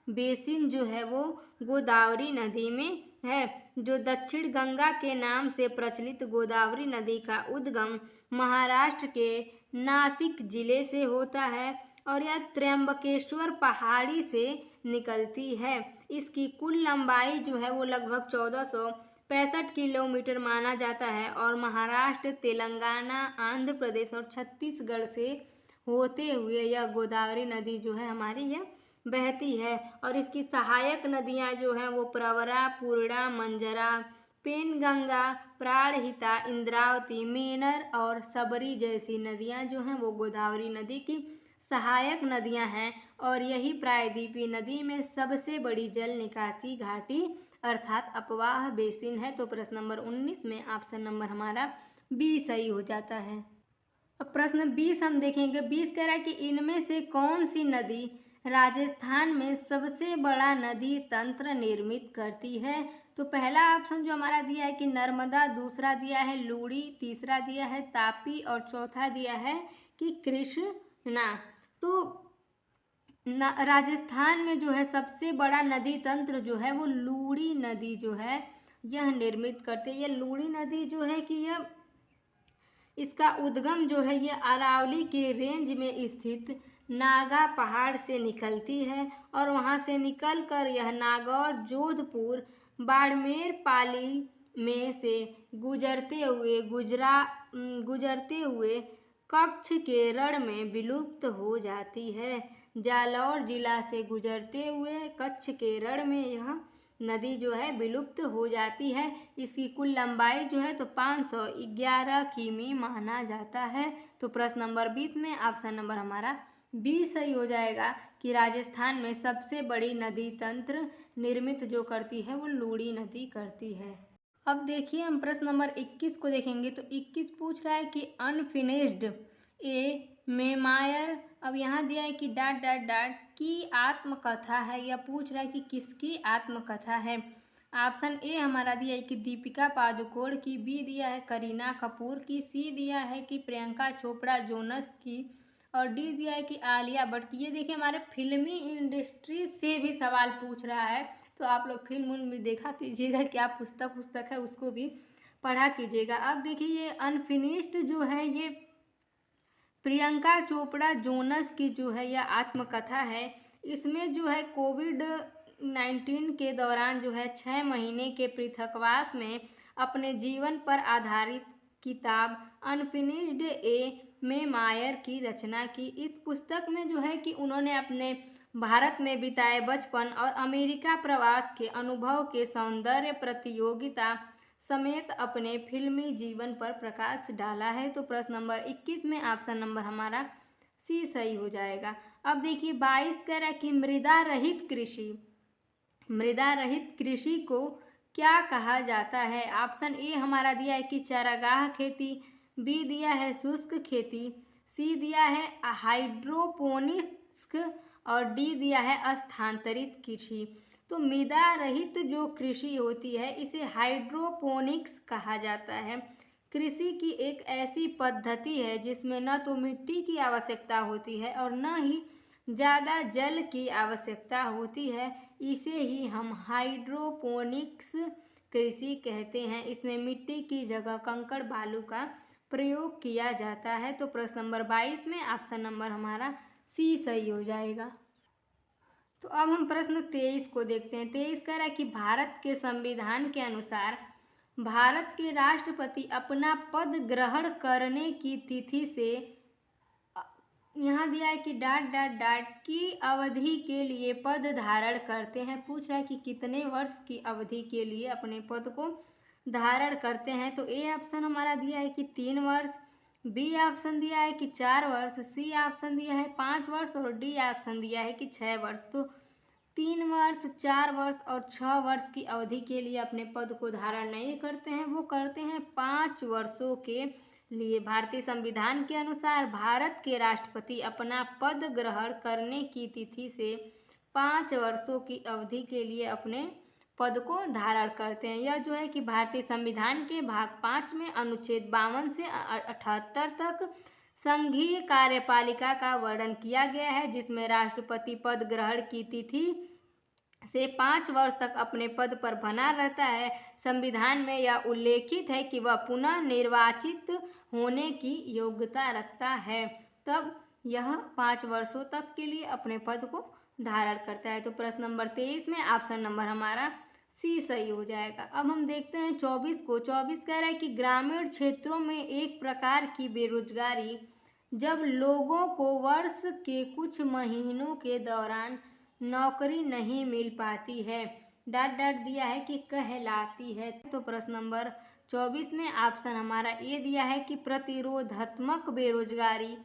बेसिन जो है वो गोदावरी नदी में है। जो दक्षिण गंगा के नाम से प्रचलित गोदावरी नदी का उद्गम महाराष्ट्र के नासिक जिले से होता है और यह त्र्यंबकेश्वर पहाड़ी से निकलती है। इसकी कुल लंबाई जो है वो लगभग 1465 किलोमीटर माना जाता है और महाराष्ट्र, तेलंगाना, आंध्र प्रदेश और छत्तीसगढ़ से होते हुए यह गोदावरी नदी जो है हमारी यह बहती है। और इसकी सहायक नदियां जो हैं वो प्रवरा, पूर्णा, मंजरा, पेनगंगा, प्राणहिता, इंद्रावती, मेनर और सबरी जैसी नदियां जो हैं वो गोदावरी नदी की सहायक नदियां हैं। और यही प्रायद्वीपीय नदी में सबसे बड़ी जल निकासी घाटी अर्थात अपवाह बेसिन है। तो प्रश्न नंबर 19 में ऑप्शन नंबर हमारा बी सही हो जाता है। अब प्रश्न 20 हम देखेंगे। 20 कह रहा है कि इनमें से कौन सी नदी राजस्थान में सबसे बड़ा नदी तंत्र निर्मित करती है। तो पहला ऑप्शन जो हमारा दिया है कि नर्मदा, दूसरा दिया है लूड़ी, तीसरा दिया है तापी और चौथा दिया है कि कृष्णा। तो राजस्थान में जो है सबसे बड़ा नदी तंत्र जो है वो लूड़ी नदी जो है यह निर्मित करते हैं। यह लूड़ी नदी जो है कि यह इसका उद्गम जो है ये अरावली के रेंज में स्थित नागा पहाड़ से निकलती है और वहाँ से निकलकर यह नागौर, जोधपुर, बाड़मेर, पाली में से गुजरते हुए कच्छ केरल में विलुप्त हो जाती है। जालौर जिला से गुजरते हुए कच्छ केरल में यह नदी जो है विलुप्त हो जाती है। इसकी कुल लंबाई जो है तो 511 किमी माना जाता है। तो प्रश्न नंबर 20 में ऑप्शन नंबर हमारा बी सही हो जाएगा कि राजस्थान में सबसे बड़ी नदी तंत्र निर्मित जो करती है वो लूड़ी नदी करती है। अब देखिए हम प्रश्न नंबर 21 को देखेंगे। तो 21 पूछ रहा है कि अनफिनिश्ड ए मेमायर, अब यहाँ दिया है कि डॉट डॉट डॉट की आत्मकथा है। यह पूछ रहा है कि किसकी आत्मकथा है। ऑप्शन ए हमारा दिया है कि दीपिका पादुकोण की, बी दिया है करीना कपूर की, सी दिया है कि प्रियंका चोपड़ा जोनस की और डी दिया है कि आलिया भट्ट की। ये देखिए हमारे फिल्मी इंडस्ट्री से भी सवाल पूछ रहा है। तो आप लोग फिल्म भी देखा कीजिएगा, क्या पुस्तक है उसको भी पढ़ा कीजिएगा। अब देखिए ये अनफिनिश्ड जो है ये प्रियंका चोपड़ा जोनस की जो है यह आत्मकथा है। इसमें जो है कोविड-19 के दौरान जो है 6 महीने के पृथकवास में अपने जीवन पर आधारित किताब अनफिनिश्ड ए मेमायर की रचना की। इस पुस्तक में जो है कि उन्होंने अपने भारत में बिताए बचपन और अमेरिका प्रवास के अनुभव के सौंदर्य प्रतियोगिता समेत अपने फिल्मी जीवन पर प्रकाश डाला है। तो प्रश्न नंबर 21 में ऑप्शन नंबर हमारा सी सही हो जाएगा। अब देखिए 22 कह रहा है कि मृदा रहित कृषि को क्या कहा जाता है। ऑप्शन ए हमारा दिया है कि चारागाह खेती, बी दिया है शुष्क खेती, सी दिया है हाइड्रोपोनिक्स और डी दिया है स्थानांतरित कृषि। तो मृदा रहित जो कृषि होती है इसे हाइड्रोपोनिक्स कहा जाता है। कृषि की एक ऐसी पद्धति है जिसमें न तो मिट्टी की आवश्यकता होती है और न ही ज़्यादा जल की आवश्यकता होती है। इसे ही हम हाइड्रोपोनिक्स कृषि कहते हैं। इसमें मिट्टी की जगह कंकड़ बालू का प्रयोग किया जाता है। तो प्रश्न नंबर 22 में ऑप्शन नंबर हमारा सी सही हो जाएगा। तो अब हम प्रश्न 23 को देखते हैं। 23 कह रहा है कि भारत के संविधान के अनुसार भारत के राष्ट्रपति अपना पद ग्रहण करने की तिथि से, यहाँ दिया है कि डॉट डॉट डॉट की अवधि के लिए पद धारण करते हैं। पूछ रहा है कि कितने वर्ष की अवधि के लिए अपने पद को धारण करते हैं। तो ए ऑप्शन हमारा दिया है कि 3 वर्ष, बी ऑप्शन दिया है कि 4 वर्ष, सी ऑप्शन दिया है 5 वर्ष और डी ऑप्शन दिया है कि 6 वर्ष। तो 3 वर्ष, 4 वर्ष और 6 वर्ष की अवधि के लिए अपने पद को धारण नहीं करते हैं, वो करते हैं 5 वर्षों के लिए। भारतीय संविधान के अनुसार भारत के राष्ट्रपति अपना पद ग्रहण करने की तिथि से 5 वर्षों की अवधि के लिए अपने पद को धारण करते हैं। यह जो है कि भारतीय संविधान के भाग 5 में अनुच्छेद 52 से 78 तक संघीय कार्यपालिका का वर्णन किया गया है, जिसमें राष्ट्रपति पद ग्रहण की तिथि से 5 वर्ष तक अपने पद पर बना रहता है, संविधान में यह उल्लेखित है कि वह पुनः निर्वाचित होने की योग्यता रखता है, तब यह 5 वर्षों तक के लिए अपने पद को धारण करता है। तो प्रश्न नंबर 23 में ऑप्शन नंबर हमारा सी सही हो जाएगा। अब हम देखते हैं 24 को। 24 कह रहा है कि ग्रामीण क्षेत्रों में एक प्रकार की बेरोजगारी जब लोगों को वर्ष के कुछ महीनों के दौरान नौकरी नहीं मिल पाती है, डॉट डॉट दिया है कि कहलाती है। तो प्रश्न नंबर 24 में ऑप्शन हमारा ए दिया है कि प्रतिरोधात्मक बेरोजगारी,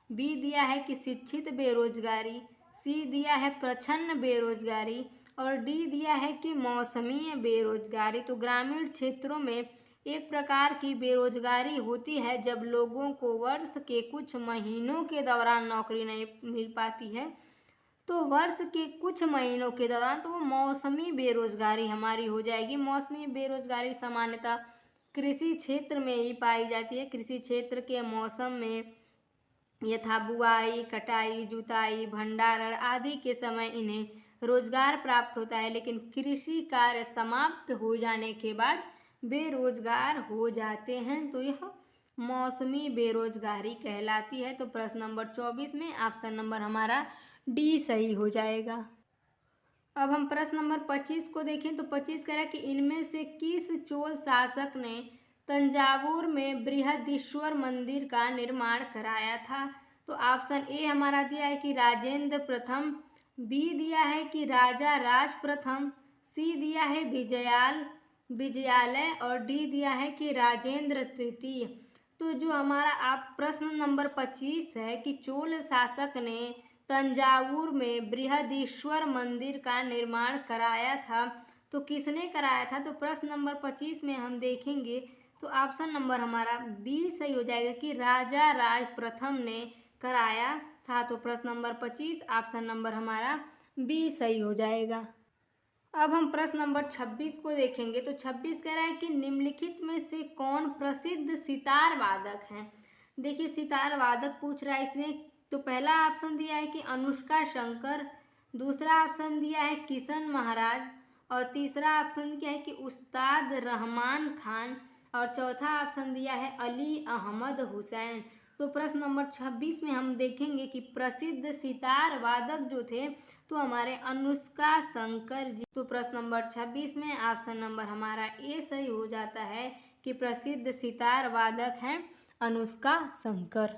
बी दिया है कि शिक्षित बेरोजगारी, सी दिया है प्रच्छन्न बेरोजगारी और डी दिया है कि मौसमी बेरोजगारी। तो ग्रामीण क्षेत्रों में एक प्रकार की बेरोजगारी होती है जब लोगों को वर्ष के कुछ महीनों के दौरान नौकरी नहीं मिल पाती है। तो वर्ष के कुछ महीनों के दौरान तो वो मौसमी बेरोजगारी हमारी हो जाएगी। मौसमी बेरोजगारी सामान्यतः कृषि क्षेत्र में ही पाई जाती है। कृषि क्षेत्र के मौसम में यथा बुआई, कटाई, जुताई, भंडारण आदि के समय इन्हें रोजगार प्राप्त होता है, लेकिन कृषि कार्य समाप्त हो जाने के बाद बेरोजगार हो जाते हैं, तो यह मौसमी बेरोजगारी कहलाती है। तो प्रश्न नंबर 24 में ऑप्शन नंबर हमारा डी सही हो जाएगा। अब हम प्रश्न नंबर 25 को देखें तो 25 कह रहा है कि इनमें से किस चोल शासक ने तंजावुर में बृहदीश्वर मंदिर का निर्माण कराया था? तो ऑप्शन ए हमारा दिया है कि राजेंद्र प्रथम, बी दिया है कि राजा राज प्रथम, सी दिया है विजयालय और डी दिया है कि राजेंद्र तृतीय। तो जो हमारा आप प्रश्न नंबर 25 है कि चोल शासक ने तंजावुर में बृहदीश्वर मंदिर का निर्माण कराया था, तो किसने कराया था? तो प्रश्न नंबर 25 में हम देखेंगे तो ऑप्शन नंबर हमारा बी सही हो जाएगा कि राजा राज प्रथम ने कराया था। तो प्रश्न नंबर 25 ऑप्शन नंबर हमारा बी सही हो जाएगा। अब हम प्रश्न नंबर 26 को देखेंगे तो 26 कह रहा है कि निम्नलिखित में से कौन प्रसिद्ध सितार वादक हैं? देखिए सितार वादक पूछ रहा है इसमें। तो पहला ऑप्शन दिया है कि अनुष्का शंकर, दूसरा ऑप्शन दिया है किशन महाराज और तीसरा ऑप्शन दिया है कि उस्ताद रहमान खान और चौथा ऑप्शन दिया है अली अहमद हुसैन। तो प्रश्न नंबर 26 में हम देखेंगे कि प्रसिद्ध सितार वादक जो थे तो हमारे अनुष्का शंकर जी। तो प्रश्न नंबर 26 में ऑप्शन नंबर हमारा ए सही हो जाता है कि प्रसिद्ध सितार वादक हैं अनुष्का शंकर।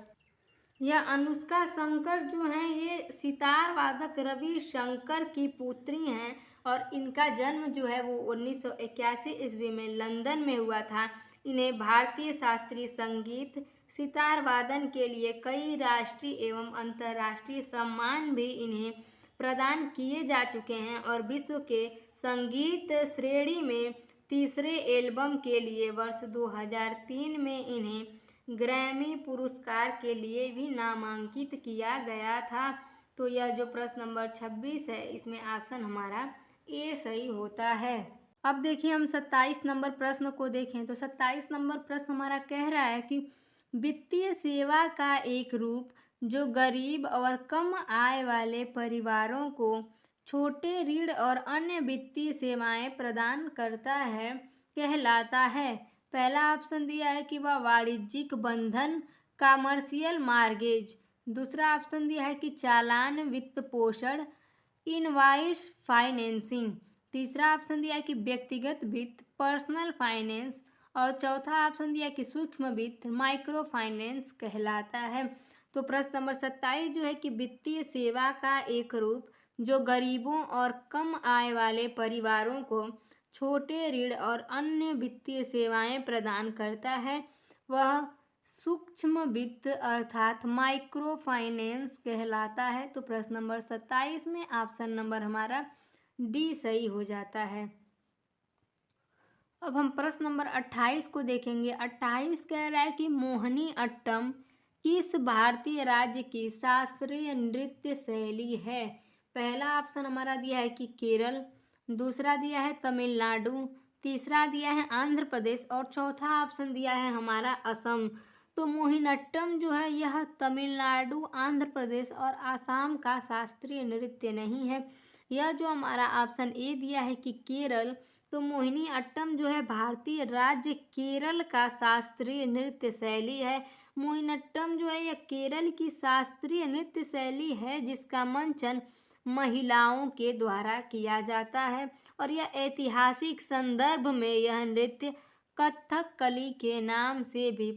यह अनुष्का शंकर जो हैं ये सितार वादक रवि शंकर की पुत्री हैं और इनका जन्म जो है वो 1981 ईस्वी में लंदन में हुआ था। इन्हें भारतीय शास्त्रीय संगीत सितार वादन के लिए कई राष्ट्रीय एवं अंतर्राष्ट्रीय सम्मान भी इन्हें प्रदान किए जा चुके हैं और विश्व के संगीत श्रेणी में तीसरे एल्बम के लिए वर्ष 2003 में इन्हें ग्रैमी पुरस्कार के लिए भी नामांकित किया गया था। तो यह जो प्रश्न नंबर 26 है इसमें ऑप्शन हमारा ए सही होता है। अब देखिए हम 27 नंबर प्रश्न को देखें तो 27 नंबर प्रश्न हमारा कह रहा है कि वित्तीय सेवा का एक रूप जो गरीब और कम आय वाले परिवारों को छोटे ऋण और अन्य वित्तीय सेवाएं प्रदान करता है कहलाता है। पहला ऑप्शन दिया है कि वह वाणिज्यिक बंधन कमर्शियल मार्गेज, दूसरा ऑप्शन दिया है कि चालान वित्त पोषण इनवाइस फाइनेंसिंग, तीसरा ऑप्शन दिया है कि व्यक्तिगत वित्त पर्सनल फाइनेंस और चौथा ऑप्शन दिया कि सूक्ष्म वित्त माइक्रो फाइनेंस कहलाता है। तो प्रश्न नंबर 27 जो है कि वित्तीय सेवा का एक रूप जो गरीबों और कम आय वाले परिवारों को छोटे ऋण और अन्य वित्तीय सेवाएं प्रदान करता है वह सूक्ष्म वित्त अर्थात माइक्रो फाइनेंस कहलाता है। तो प्रश्न नंबर 27 में ऑप्शन नंबर हमारा डी सही हो जाता है। अब हम प्रश्न नंबर 28 को देखेंगे। 28 कह रहा है कि मोहिनी अट्टम किस भारतीय राज्य की शास्त्रीय नृत्य शैली है? पहला ऑप्शन हमारा दिया है कि केरल, दूसरा दिया है तमिलनाडु, तीसरा दिया है आंध्र प्रदेश और चौथा ऑप्शन दिया है हमारा असम। तो मोहिनीअट्टम जो है यह तमिलनाडु, आंध्र प्रदेश और आसाम का शास्त्रीय नृत्य नहीं है। यह जो हमारा ऑप्शन ए दिया है कि केरल, तो मोहिनी अट्टम जो है भारतीय राज्य केरल का शास्त्रीय नृत्य शैली है। मोहिनीअट्टम जो है यह केरल की शास्त्रीय नृत्य शैली है जिसका मंचन महिलाओं के द्वारा किया जाता है और यह ऐतिहासिक संदर्भ में यह नृत्य कथकली के नाम से भी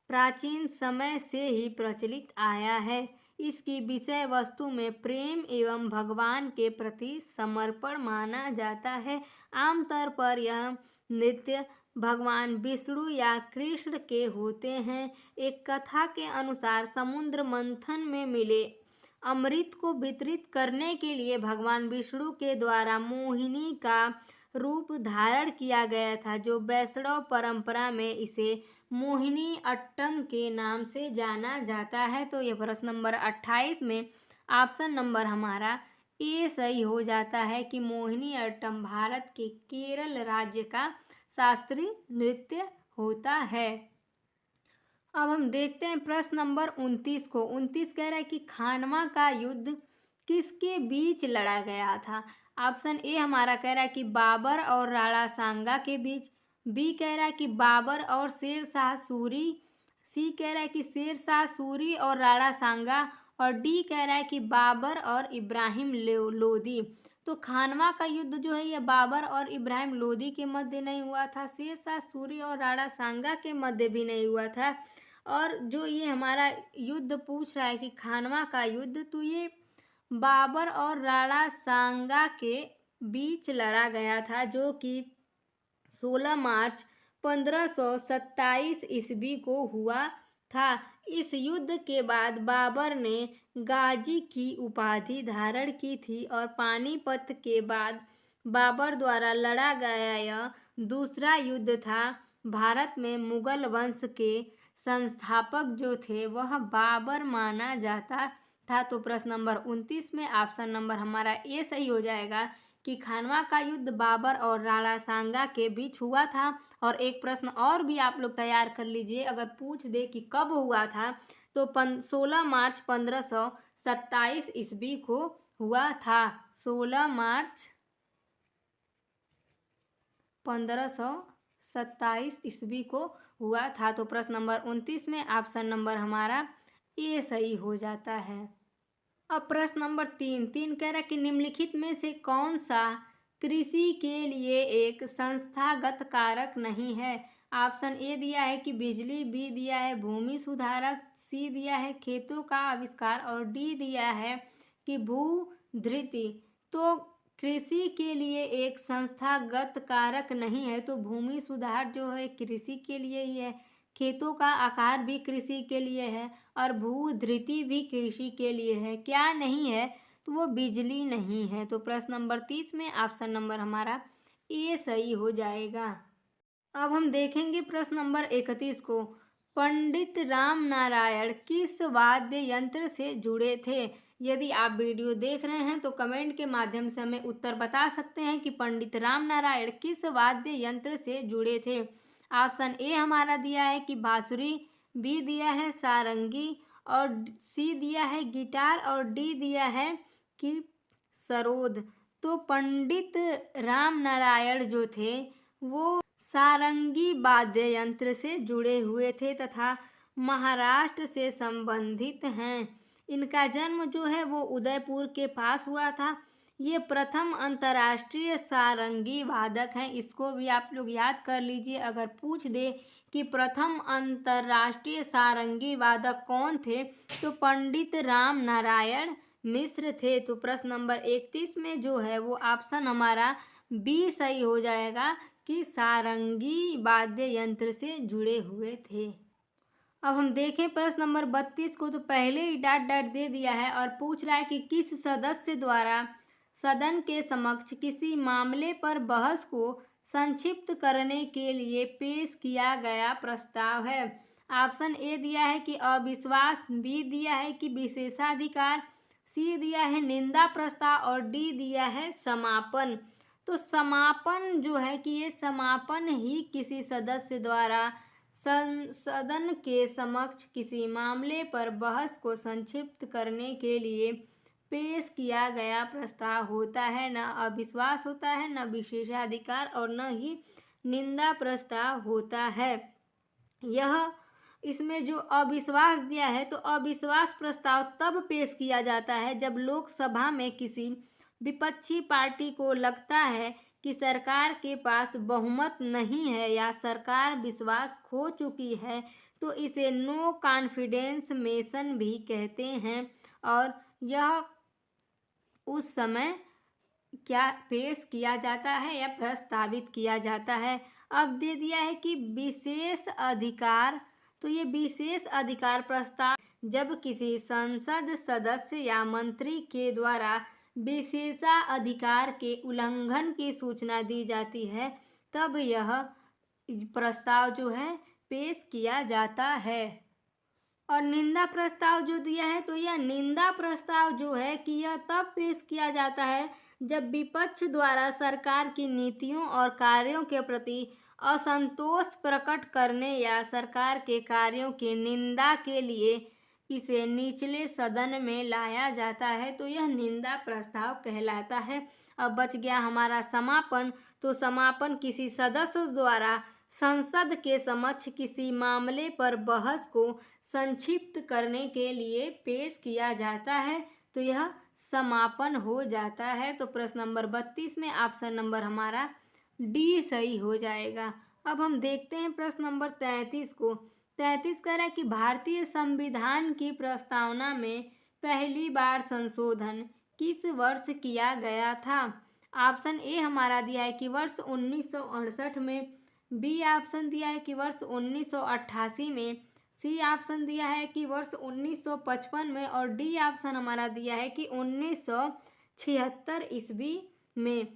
प्राचीन समय से ही प्रचलित आया है। इसकी विषय वस्तु में प्रेम एवं भगवान के प्रति समर्पण माना जाता है। आमतौर पर यह नृत्य भगवान विष्णु या कृष्ण के होते हैं। एक कथा के अनुसार समुद्र मंथन में मिले अमृत को वितरित करने के लिए भगवान विष्णु के द्वारा मोहिनी का रूप धारण किया गया था, जो वैष्णव परंपरा में इसे मोहिनी अट्टम के नाम से जाना जाता है। तो यह प्रश्न नंबर 28 में ऑप्शन नंबर हमारा ए सही हो जाता है कि मोहिनी अट्टम भारत के केरल राज्य का शास्त्रीय नृत्य होता है। अब हम देखते हैं प्रश्न नंबर 29 को। 29 कह रहा है कि खानवा का युद्ध किसके बीच लड़ा गया था। ऑप्शन ए हमारा कह रहा है कि बाबर और राणा सांगा के बीच, बी कह रहा है कि बाबर और शेर शाह सूरी, सी कह रहा है कि शेर शाह सूरी और राणा सांगा, और डी कह रहा है कि बाबर और इब्राहिम लोदी। तो खानवा का युद्ध जो है यह बाबर और इब्राहिम लोदी के मध्य नहीं हुआ था, शेर शाह सूरी और राणा सांगा के मध्य भी नहीं हुआ था। और जो ये हमारा युद्ध पूछ रहा है कि खानवा का युद्ध, तो ये बाबर और राणा सांगा के बीच लड़ा गया था, जो कि 16 मार्च 1527 ईस्वी को हुआ था। इस युद्ध के बाद बाबर ने गाजी की उपाधि धारण की थी और पानीपत के बाद बाबर द्वारा लड़ा गया यह दूसरा युद्ध था। भारत में मुगल वंश के संस्थापक जो थे वह बाबर माना जाता था। तो प्रश्न नंबर 29 में ऑप्शन नंबर हमारा ए सही हो जाएगा कि खानवा का युद्ध बाबर और राणा सांगा के बीच हुआ था। और एक प्रश्न और भी आप लोग तैयार कर लीजिए, अगर पूछ दे कि कब हुआ था, तो 16 मार्च 1527 ईस्वी को हुआ था। 16 मार्च 1527 ईस्वी को हुआ था। तो प्रश्न नंबर 29 में ऑप्शन नंबर हमारा ए सही हो जाता है। अब प्रश्न नंबर 3 कह रहा है कि निम्नलिखित में से कौन सा कृषि के लिए एक संस्थागत कारक नहीं है। ऑप्शन ए दिया है कि बिजली, बी दिया है भूमि सुधारक, सी दिया है खेतों का आविष्कार, और डी दिया है कि भूधृति। तो कृषि के लिए एक संस्थागत कारक नहीं है, तो भूमि सुधार जो है कृषि के लिए ही है, खेतों का आकार भी कृषि के लिए है, और भूधृति भी कृषि के लिए है। क्या नहीं है, तो वो बिजली नहीं है। तो प्रश्न नंबर 30 में ऑप्शन नंबर हमारा ए सही हो जाएगा। अब हम देखेंगे प्रश्न नंबर 31 को। पंडित राम नारायण किस वाद्य यंत्र से जुड़े थे। यदि आप वीडियो देख रहे हैं तो कमेंट के माध्यम से हमें उत्तर बता सकते हैं कि पंडित राम नारायण किस वाद्य यंत्र से जुड़े थे। ऑप्शन ए हमारा दिया है कि बांसुरी, बी दिया है सारंगी, और सी दिया है गिटार, और डी दिया है कि सरोद। तो पंडित राम नारायण जो थे वो सारंगी वाद्य यंत्र से जुड़े हुए थे तथा महाराष्ट्र से संबंधित हैं। इनका जन्म जो है वो उदयपुर के पास हुआ था। ये प्रथम अंतर्राष्ट्रीय सारंगी वादक हैं। इसको भी आप लोग याद कर लीजिए, अगर पूछ दे कि प्रथम अंतर्राष्ट्रीय सारंगी वादक कौन थे, तो पंडित राम नारायण मिश्र थे। तो प्रश्न नंबर 31 में जो है वो ऑप्शन हमारा बी सही हो जाएगा कि सारंगी वाद्य यंत्र से जुड़े हुए थे। अब हम देखें प्रश्न नंबर 32 को। तो पहले ही डॉट डॉट दे दिया है और पूछ रहा है कि किस सदस्य द्वारा सदन के समक्ष किसी मामले पर बहस को संक्षिप्त करने के लिए पेश किया गया प्रस्ताव है। ऑप्शन ए दिया है कि अविश्वास, बी दिया है कि विशेषाधिकार, सी दिया है निंदा प्रस्ताव, और डी दिया है समापन। तो समापन जो है कि ये समापन ही किसी सदस्य द्वारा सदन के समक्ष किसी मामले पर बहस को संक्षिप्त करने के लिए पेश किया गया प्रस्ताव होता है, न अविश्वास होता है, न विशेषाधिकार और न ही निंदा प्रस्ताव होता है। यह इसमें जो अविश्वास दिया है, तो अविश्वास प्रस्ताव तब पेश किया जाता है जब लोकसभा में किसी विपक्षी पार्टी को लगता है कि सरकार के पास बहुमत नहीं है या सरकार विश्वास खो चुकी है, तो इसे नो कॉन्फिडेंस मोशन भी कहते हैं। और यह उस समय क्या पेश किया जाता है या प्रस्तावित किया जाता है। अब दे दिया है कि विशेष अधिकार, तो ये विशेष अधिकार प्रस्ताव जब किसी संसद सदस्य या मंत्री के द्वारा विशेषाधिकार के उल्लंघन की सूचना दी जाती है, तब यह प्रस्ताव जो है पेश किया जाता है। और निंदा प्रस्ताव जो दिया है, तो यह निंदा प्रस्ताव जो है कि यह तब पेश किया जाता है जब विपक्ष द्वारा सरकार की नीतियों और कार्यों के प्रति असंतोष प्रकट करने या सरकार के कार्यों की निंदा के लिए इसे निचले सदन में लाया जाता है, तो यह निंदा प्रस्ताव कहलाता है। अब बच गया हमारा समापन। तो समापन किसी सदस्य द्वारा संसद के समक्ष किसी मामले पर बहस को संक्षिप्त करने के लिए पेश किया जाता है, तो यह समापन हो जाता है। तो प्रश्न नंबर 32 में ऑप्शन नंबर हमारा डी सही हो जाएगा। अब हम देखते हैं प्रश्न नंबर 33 को। 33 कह रहा है कि भारतीय संविधान की प्रस्तावना में पहली बार संशोधन किस वर्ष किया गया था। ऑप्शन ए हमारा दिया है कि वर्ष 1968 में, बी ऑप्शन दिया है कि वर्ष 1988 में, सी ऑप्शन दिया है कि वर्ष 1955 में और डी ऑप्शन हमारा दिया है कि 1976 ईस्वी में।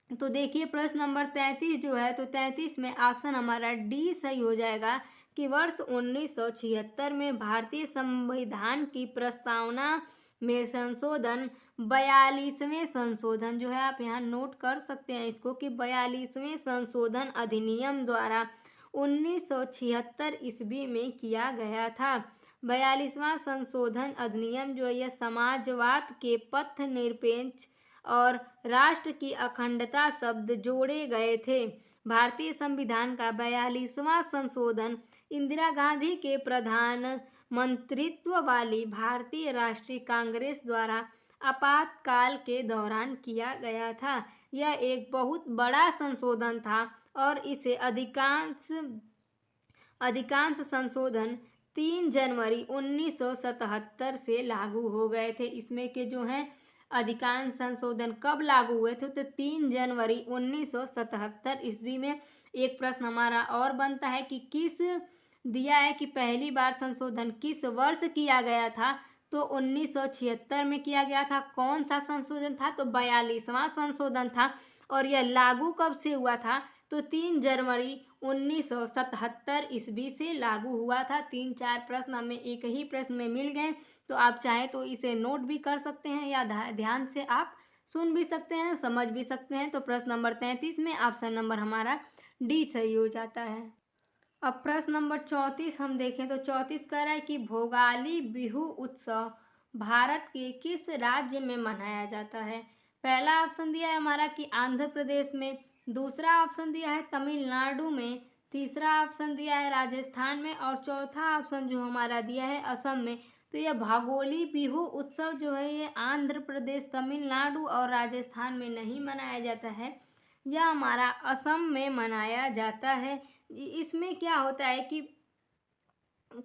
तो देखिए प्रश्न नंबर 33 जो है, तो 33 में ऑप्शन हमारा डी सही हो जाएगा कि वर्ष 1976 में भारतीय संविधान की प्रस्तावना में संशोधन 42वें संशोधन जो है, आप यहाँ नोट कर सकते हैं इसको कि 42वें संशोधन अधिनियम द्वारा 1976 ईस्वी में किया गया था। 42वां संशोधन अधिनियम जो है, यह समाजवाद के पथ निरपेक्ष और राष्ट्र की अखंडता शब्द जोड़े गए थे। भारतीय संविधान का 42वां संशोधन इंदिरा गांधी के प्रधानमंत्रित्व वाली भारतीय राष्ट्रीय कांग्रेस द्वारा आपातकाल के दौरान किया गया था। यह एक बहुत बड़ा संशोधन था और इसे अधिकांश संशोधन 3 जनवरी 1977 से लागू हो गए थे। इसमें के जो हैं अधिकांश संशोधन कब लागू हुए थे, तो 3 जनवरी 1977 ईस्वी में। एक प्रश्न हमारा और बनता है कि किस दिया है कि पहली बार संशोधन किस वर्ष किया गया था, तो 1976 में किया गया था। कौन सा संशोधन था, तो 42वां संशोधन था। और यह लागू कब से हुआ था, तो 3 जनवरी 1977 ईस्वी से लागू हुआ था। 3-4 प्रश्न हमें एक ही प्रश्न में मिल गए, तो आप चाहें तो इसे नोट भी कर सकते हैं या ध्यान से आप सुन भी सकते हैं, समझ भी सकते हैं। तो प्रश्न नंबर 33 में ऑप्शन नंबर हमारा डी सही हो जाता है। अब प्रश्न नंबर 34 हम देखें तो 34 कह रहा है कि भोगाली बिहू उत्सव भारत के किस राज्य में मनाया जाता है। पहला ऑप्शन दिया है हमारा कि आंध्र प्रदेश में, दूसरा ऑप्शन दिया है तमिलनाडु में, तीसरा ऑप्शन दिया है राजस्थान में और चौथा ऑप्शन जो हमारा दिया है असम में। तो यह भगोली बिहू उत्सव जो है, ये आंध्र प्रदेश, तमिलनाडु और राजस्थान में नहीं मनाया जाता है, यह हमारा असम में मनाया जाता है। इसमें क्या होता है कि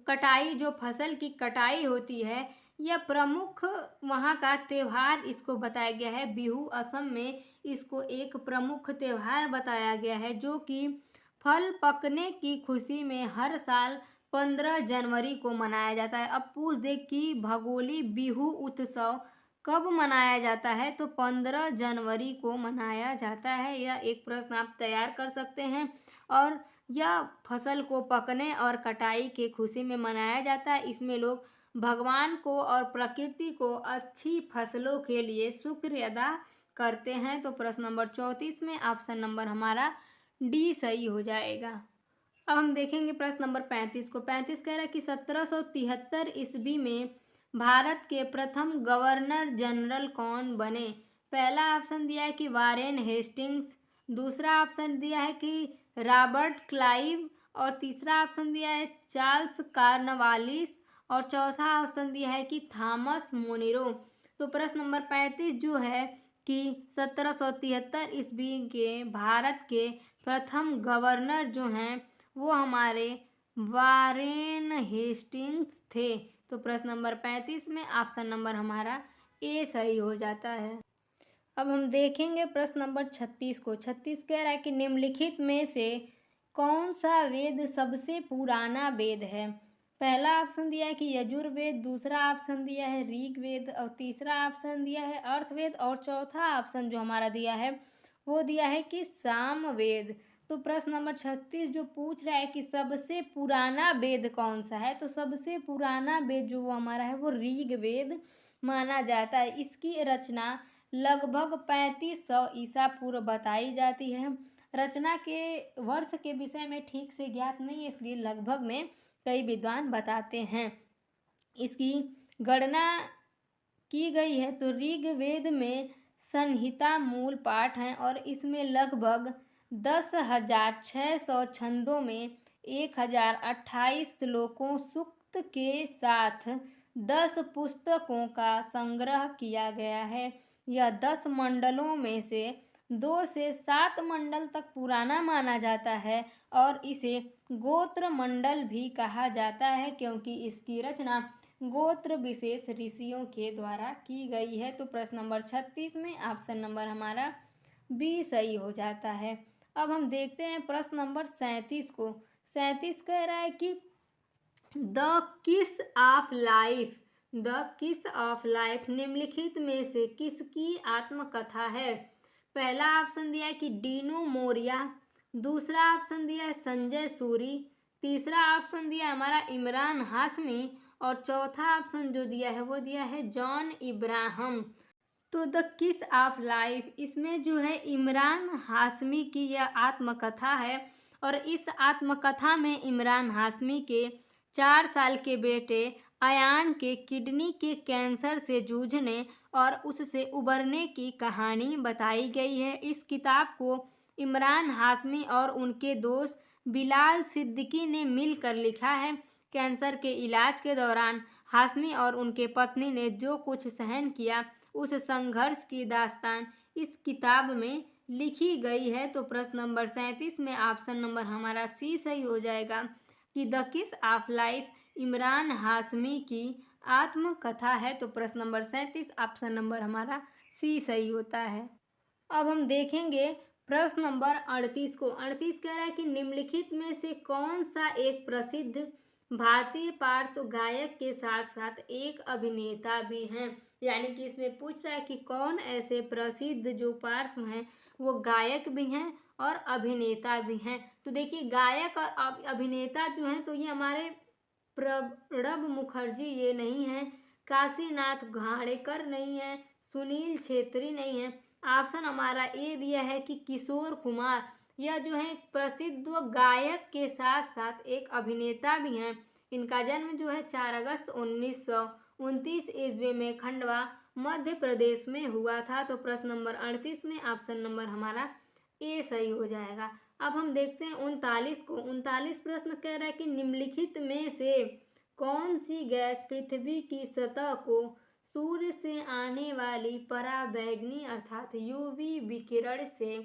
कटाई, जो फसल की कटाई होती है, यह प्रमुख वहाँ का त्यौहार इसको बताया गया है। बिहू असम में इसको एक प्रमुख त्यौहार बताया गया है, जो कि फल पकने की खुशी में हर साल 15 जनवरी को मनाया जाता है। अब पूछ दे कि भगोली बिहू उत्सव कब मनाया जाता है, तो 15 जनवरी को मनाया जाता है। यह एक प्रश्न आप तैयार कर सकते हैं। और यह फसल को पकने और कटाई के खुशी में मनाया जाता है। इसमें लोग भगवान को और प्रकृति को अच्छी फसलों के लिए शुक्र अदा करते हैं। तो प्रश्न नंबर 34 में ऑप्शन नंबर हमारा डी सही हो जाएगा। अब हम देखेंगे प्रश्न नंबर 35 को। 35 कह रहा है कि 1773 ईस्वी में भारत के प्रथम गवर्नर जनरल कौन बने? पहला ऑप्शन दिया है कि वारेन हेस्टिंग्स, दूसरा ऑप्शन दिया है कि रॉबर्ट क्लाइव, और तीसरा ऑप्शन दिया है चार्ल्स कार्नवालिस, और चौथा ऑप्शन दिया है कि थॉमस मोनिरो। तो प्रश्न नंबर 35 जो है कि 1773 ईस्वी के भारत के प्रथम गवर्नर जो हैं वो हमारे वारेन हेस्टिंग्स थे। तो प्रश्न नंबर 35 में ऑप्शन नंबर हमारा ए सही हो जाता है। अब हम देखेंगे प्रश्न नंबर 36 को। 36 कह रहा है कि निम्नलिखित में से कौन सा वेद सबसे पुराना वेद है? पहला ऑप्शन दिया है कि यजुर्वेद, दूसरा ऑप्शन दिया है ऋग्वेद, और तीसरा ऑप्शन दिया है अर्थवेद, और चौथा ऑप्शन जो हमारा दिया है वो दिया है कि सामवेद। तो प्रश्न नंबर 36 जो पूछ रहा है कि सबसे पुराना वेद कौन सा है, तो सबसे पुराना वेद जो वो हमारा है वो ऋग्वेद माना जाता है। इसकी रचना लगभग 3500 ईसा पूर्व बताई जाती है। रचना के वर्ष के विषय में ठीक से ज्ञात नहीं है, इसलिए लगभग में कई विद्वान बताते हैं। इसकी गणना की गई है तो ऋग्वेद में संहिता मूल पाठ हैं और इसमें लगभग 10,600 छंदों में 1,028 श्लोकों सूक्त के साथ 10 पुस्तकों का संग्रह किया गया है। यह 10 मंडलों में से 2 से 7 मंडल तक पुराना माना जाता है और इसे गोत्र मंडल भी कहा जाता है क्योंकि इसकी रचना गोत्र विशेष ऋषियों के द्वारा की गई है। तो प्रश्न नंबर 36 में ऑप्शन नंबर हमारा बी सही हो जाता है। अब हम देखते हैं प्रश्न नंबर 37 को। 37 कह रहा है कि द किस ऑफ लाइफ, द किस ऑफ लाइफ निम्नलिखित में से किसकी आत्मकथा है? पहला ऑप्शन दिया है कि डीनो मोरिया, दूसरा ऑप्शन दिया है संजय सूरी, तीसरा ऑप्शन दिया है हमारा इमरान हाशमी, और चौथा ऑप्शन जो दिया है वो दिया है जॉन इब्राहम। तो द किस ऑफ लाइफ इसमें जो है इमरान हाशमी की यह आत्मकथा है और इस आत्मकथा में इमरान हाशमी के 4 साल के बेटे अयान के किडनी के कैंसर से जूझने और उससे उबरने की कहानी बताई गई है। इस किताब को इमरान हाशमी और उनके दोस्त बिलाल सिद्दीकी ने मिलकर लिखा है। कैंसर के इलाज के दौरान हाशमी और उनके पत्नी ने जो कुछ सहन किया उस संघर्ष की दास्तान इस किताब में लिखी गई है। तो प्रश्न नंबर 37 में ऑप्शन नंबर हमारा सी सही हो जाएगा कि द किस ऑफ लाइफ इमरान हाशमी की आत्मकथा है। तो प्रश्न नंबर 37 ऑप्शन नंबर हमारा सी सही होता है। अब हम देखेंगे प्रश्न नंबर 38 को। 38 कह रहा है कि निम्नलिखित में से कौन सा एक प्रसिद्ध भारतीय पार्श्व गायक के साथ साथ एक अभिनेता भी हैं? यानी कि इसमें पूछ रहा है कि कौन ऐसे प्रसिद्ध जो पार्श्व हैं वो गायक भी हैं और अभिनेता भी हैं। तो देखिए गायक और अभिनेता जो हैं तो ये हमारे प्रणब मुखर्जी ये नहीं है, काशीनाथ घाणेकर नहीं है, सुनील छेत्री नहीं है। ऑप्शन हमारा ए दिया है कि किशोर कुमार, यह जो है प्रसिद्ध गायक के साथ साथ एक अभिनेता भी हैं। इनका जन्म जो है 4 अगस्त 1929 ईस्वी में खंडवा मध्य प्रदेश में हुआ था। तो प्रश्न नंबर 38 में ऑप्शन नंबर हमारा ए सही हो जाएगा। अब हम देखते हैं 39 को। 39 प्रश्न कह रहा है कि निम्नलिखित में से कौन सी गैस पृथ्वी की सतह को सूर्य से आने वाली पराबैंगनी अर्थात यूवी विकिरण से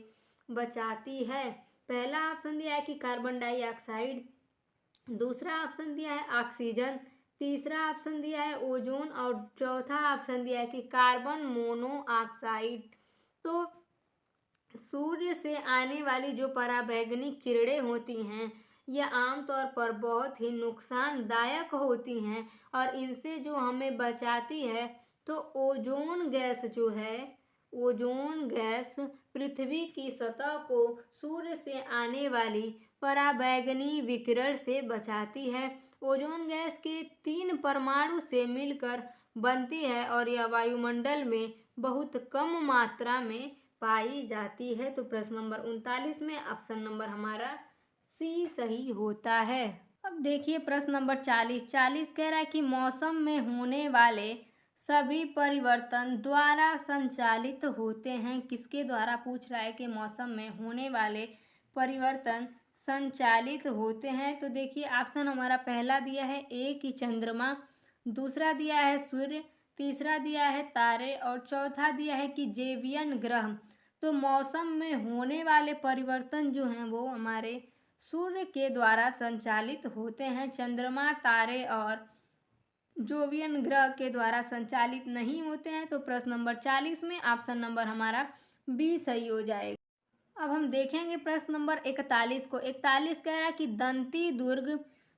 बचाती है? पहला ऑप्शन दिया है कि कार्बन डाइऑक्साइड, दूसरा ऑप्शन दिया है ऑक्सीजन, तीसरा ऑप्शन दिया है ओजोन और चौथा ऑप्शन दिया है कि कार्बन मोनोऑक्साइड। तो सूर्य से आने वाली जो पराबैंगनी किरणें होती हैं यह आमतौर पर बहुत ही नुकसानदायक होती हैं और इनसे जो हमें बचाती है तो ओजोन गैस जो है, ओजोन गैस पृथ्वी की सतह को सूर्य से आने वाली पराबैंगनी विकिरण से बचाती है। ओजोन गैस के 3 परमाणु से मिलकर बनती है और यह वायुमंडल में बहुत कम मात्रा में पाई जाती है। तो प्रश्न नंबर 39 में ऑप्शन नंबर हमारा सी सही होता है। अब देखिए प्रश्न नंबर 40 कह रहा है कि मौसम में होने वाले सभी परिवर्तन द्वारा संचालित होते हैं। किसके द्वारा पूछ रहा है कि मौसम में होने वाले परिवर्तन संचालित होते हैं। तो देखिए ऑप्शन हमारा पहला दिया है ए कि चंद्रमा, दूसरा दिया है सूर्य, तीसरा दिया है तारे और चौथा दिया है कि जेवियन ग्रह। तो मौसम में होने वाले परिवर्तन जो हैं वो हमारे सूर्य के द्वारा संचालित होते हैं। चंद्रमा, तारे और जोवियन ग्रह के द्वारा संचालित नहीं होते हैं। तो प्रश्न नंबर 40 में ऑप्शन नंबर हमारा बी सही हो जाएगा। अब हम देखेंगे प्रश्न नंबर 41 को। 41 कह रहा है कि दंती दुर्ग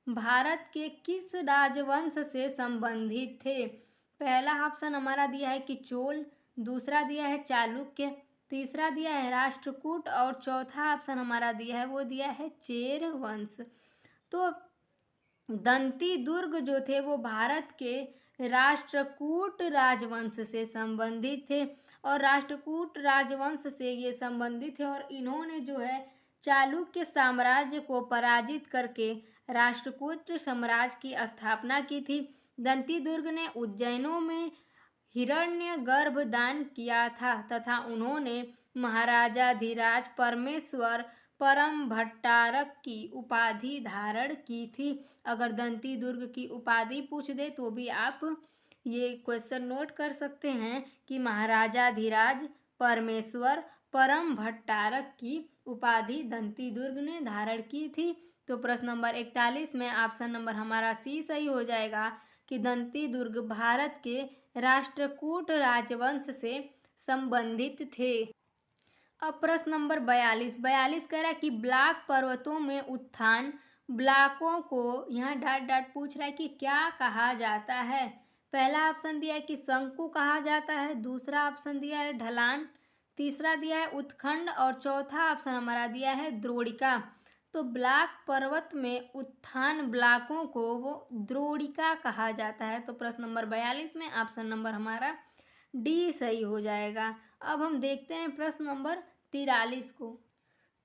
भारत के किस राजवंश से संबंधित थे। पहला ऑप्शन हमारा दिया है कि चोल, दूसरा दिया है चालुक्य, तीसरा दिया है राष्ट्रकूट और चौथा ऑप्शन हमारा दिया है वो दिया है चेर वंश। तो दंती दुर्ग जो थे वो भारत के राष्ट्रकूट राजवंश से संबंधित थे और राष्ट्रकूट राजवंश से ये संबंधित है और इन्होंने जो है चालुक्य साम्राज्य को पराजित करके राष्ट्रकूट साम्राज्य की स्थापना की थी। दंती दुर्ग ने उज्जैनों में हिरण्यगर्भ दान किया था तथा उन्होंने महाराजाधिराज परमेश्वर परम भट्टारक की उपाधि धारण की थी। अगर दंती दुर्ग की उपाधि पूछ दे तो भी आप ये क्वेश्चन नोट कर सकते हैं कि महाराजाधिराज परमेश्वर परम भट्टारक की उपाधि दंती दुर्ग ने धारण की थी। तो प्रश्न नंबर 41 में ऑप्शन नंबर हमारा सी सही हो जाएगा कि दंती दुर्ग भारत के राष्ट्रकूट राजवंश से संबंधित थे। अब प्रश्न नंबर 42 कह रहा है कि ब्लॉक पर्वतों में उत्थान ब्लॉकों को यहाँ डॉट डॉट पूछ रहा है कि क्या कहा जाता है। पहला ऑप्शन दिया है कि शंकु कहा जाता है, दूसरा ऑप्शन दिया है ढलान, तीसरा दिया है उत्खंड और चौथा ऑप्शन हमारा दिया है द्रोणिका। तो ब्लॉक पर्वत में उत्थान ब्लॉकों को वो द्रोणिका कहा जाता है। तो प्रश्न नंबर 42 में ऑप्शन नंबर हमारा डी सही हो जाएगा। अब हम देखते हैं प्रश्न नंबर 43 को।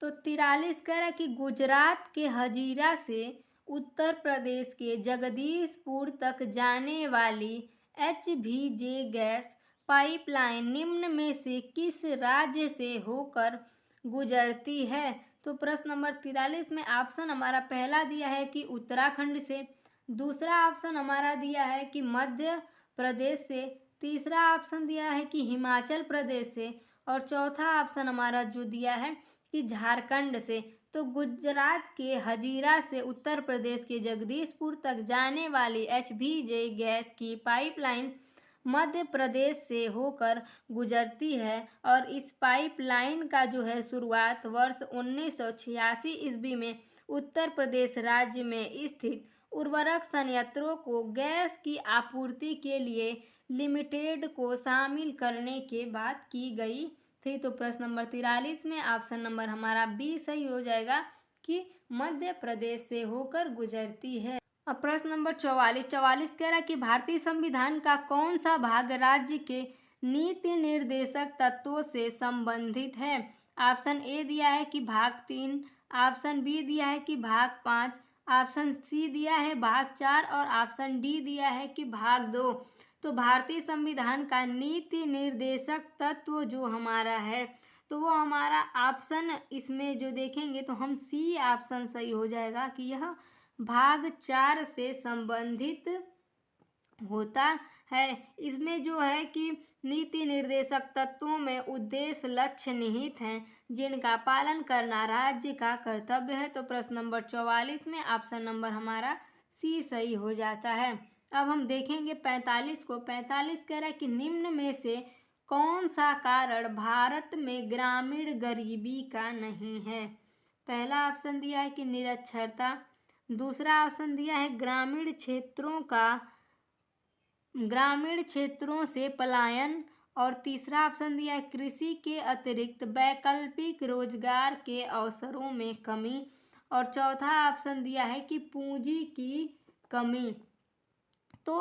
तो 43 कह रहा है कि गुजरात के हजीरा से उत्तर प्रदेश के जगदीशपुर तक जाने वाली HVJ गैस पाइपलाइन निम्न में से किस राज्य से होकर गुजरती है। तो प्रश्न नंबर 43 में ऑप्शन हमारा पहला दिया है कि उत्तराखंड से, दूसरा ऑप्शन हमारा दिया है कि मध्य प्रदेश से, तीसरा ऑप्शन दिया है कि हिमाचल प्रदेश से और चौथा ऑप्शन हमारा जो दिया है कि झारखंड से। तो गुजरात के हजीरा से उत्तर प्रदेश के जगदीशपुर तक जाने वाली HVJ गैस की पाइपलाइन मध्य प्रदेश से होकर गुजरती है और इस पाइपलाइन का जो है शुरुआत वर्ष 1986 ईस्वी में उत्तर प्रदेश राज्य में स्थित उर्वरक संयंत्रों को गैस की आपूर्ति के लिए लिमिटेड को शामिल करने के बाद की गई थी। तो प्रश्न नंबर 43 में ऑप्शन नंबर हमारा बी सही हो जाएगा कि मध्य प्रदेश से होकर गुजरती है। अब प्रश्न नंबर 44 कह रहा है कि भारतीय संविधान का कौन सा भाग राज्य के नीति निर्देशक तत्वों से संबंधित है। ऑप्शन ए दिया है कि भाग 3, ऑप्शन बी दिया है कि भाग 5, ऑप्शन सी दिया है भाग 4 और ऑप्शन डी दिया है कि भाग 2। तो भारतीय संविधान का नीति निर्देशक तत्व जो हमारा है तो वो हमारा ऑप्शन इसमें जो देखेंगे तो हम सी ऑप्शन सही हो जाएगा कि यह भाग 4 से संबंधित होता है। इसमें जो है कि नीति निर्देशक तत्वों में उद्देश्य लक्ष्य निहित हैं जिनका पालन करना राज्य का कर्तव्य है। तो प्रश्न नंबर 44 में ऑप्शन नंबर हमारा सी सही हो जाता है। अब हम देखेंगे 45 को। 45 कह रहा है कि निम्न में से कौन सा कारण भारत में ग्रामीण गरीबी का नहीं है। पहला ऑप्शन दिया है कि निरक्षरता, दूसरा ऑप्शन दिया है ग्रामीण क्षेत्रों से पलायन और तीसरा ऑप्शन दिया है कृषि के अतिरिक्त वैकल्पिक रोजगार के अवसरों में कमी और चौथा ऑप्शन दिया है कि पूंजी की कमी। तो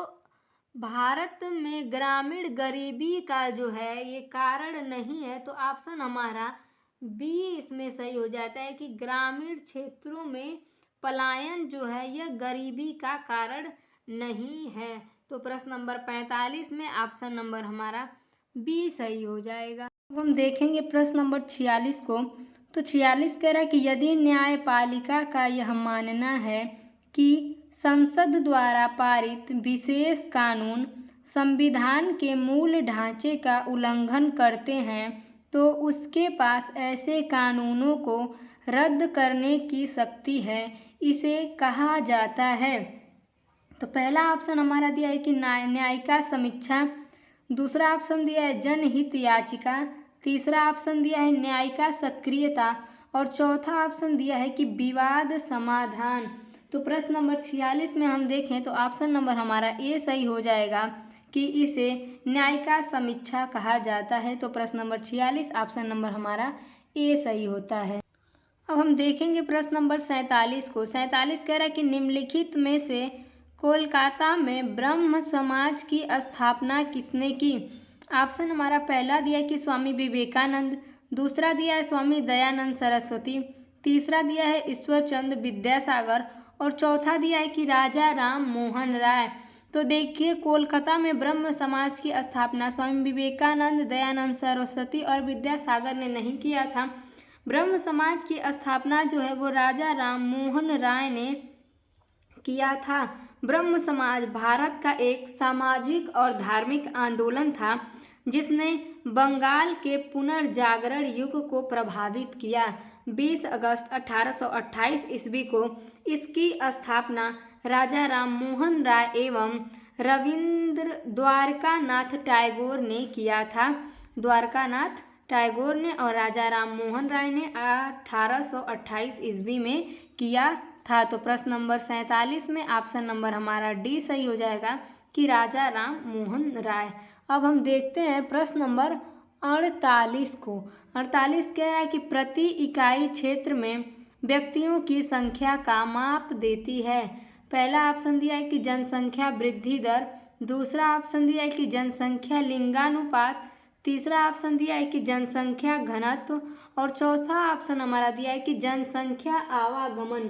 भारत में ग्रामीण गरीबी का जो है ये कारण नहीं है। तो ऑप्शन हमारा बी इसमें सही हो जाता है कि ग्रामीण क्षेत्रों में पलायन जो है यह गरीबी का कारण नहीं है। तो प्रश्न नंबर 45 में ऑप्शन नंबर हमारा बी सही हो जाएगा। अब हम देखेंगे प्रश्न नंबर 46 को। तो 46 कह रहा है कि यदि न्यायपालिका का यह मानना है कि संसद द्वारा पारित विशेष कानून संविधान के मूल ढांचे का उल्लंघन करते हैं तो उसके पास ऐसे कानूनों को रद्द करने की शक्ति है, इसे कहा जाता है। तो पहला ऑप्शन हमारा दिया है कि न्यायिका समीक्षा, दूसरा ऑप्शन दिया है जनहित याचिका, तीसरा ऑप्शन दिया है न्यायिका सक्रियता और चौथा ऑप्शन दिया है कि विवाद समाधान। तो प्रश्न नंबर 46 में हम देखें तो ऑप्शन नंबर हमारा ए सही हो जाएगा कि इसे न्यायिका समीक्षा कहा जाता है। तो प्रश्न नंबर 46 ऑप्शन नंबर हमारा ए सही होता है। अब हम देखेंगे प्रश्न नंबर 47 को। 47 कह रहा है कि निम्नलिखित में से कोलकाता में ब्रह्म समाज की स्थापना किसने की। ऑप्शन हमारा पहला दिया है कि स्वामी विवेकानंद, दूसरा दिया है स्वामी दयानंद सरस्वती, तीसरा दिया है ईश्वरचंद विद्यासागर और चौथा दिया है कि राजा राम मोहन राय। तो देखिए कोलकाता में ब्रह्म समाज की स्थापना स्वामी विवेकानंद, दयानंद सरस्वती और विद्यासागर ने नहीं किया था। ब्रह्म समाज की स्थापना जो है वो राजा राम मोहन राय ने किया था। ब्रह्म समाज भारत का एक सामाजिक और धार्मिक आंदोलन था जिसने बंगाल के पुनर्जागरण युग को प्रभावित किया। 20 अगस्त 1828 ईस्वी को इसकी स्थापना राजा राम मोहन राय एवं रविंद्र द्वारकानाथ टैगोर ने किया था। द्वारकानाथ टैगोर ने और राजा राम मोहन राय ने 1828 ईस्वी में किया था। तो प्रश्न नंबर 47 में ऑप्शन नंबर हमारा डी सही हो जाएगा कि राजा राम मोहन राय। अब हम देखते हैं प्रश्न नंबर 48 को। 48 कह रहा है कि प्रति इकाई क्षेत्र में व्यक्तियों की संख्या का माप देती है। पहला ऑप्शन दिया है कि जनसंख्या वृद्धि दर, दूसरा ऑप्शन दिया है कि जनसंख्या लिंगानुपात, तीसरा ऑप्शन दिया है कि जनसंख्या घनत्व और चौथा ऑप्शन हमारा दिया है कि जनसंख्या आवागमन।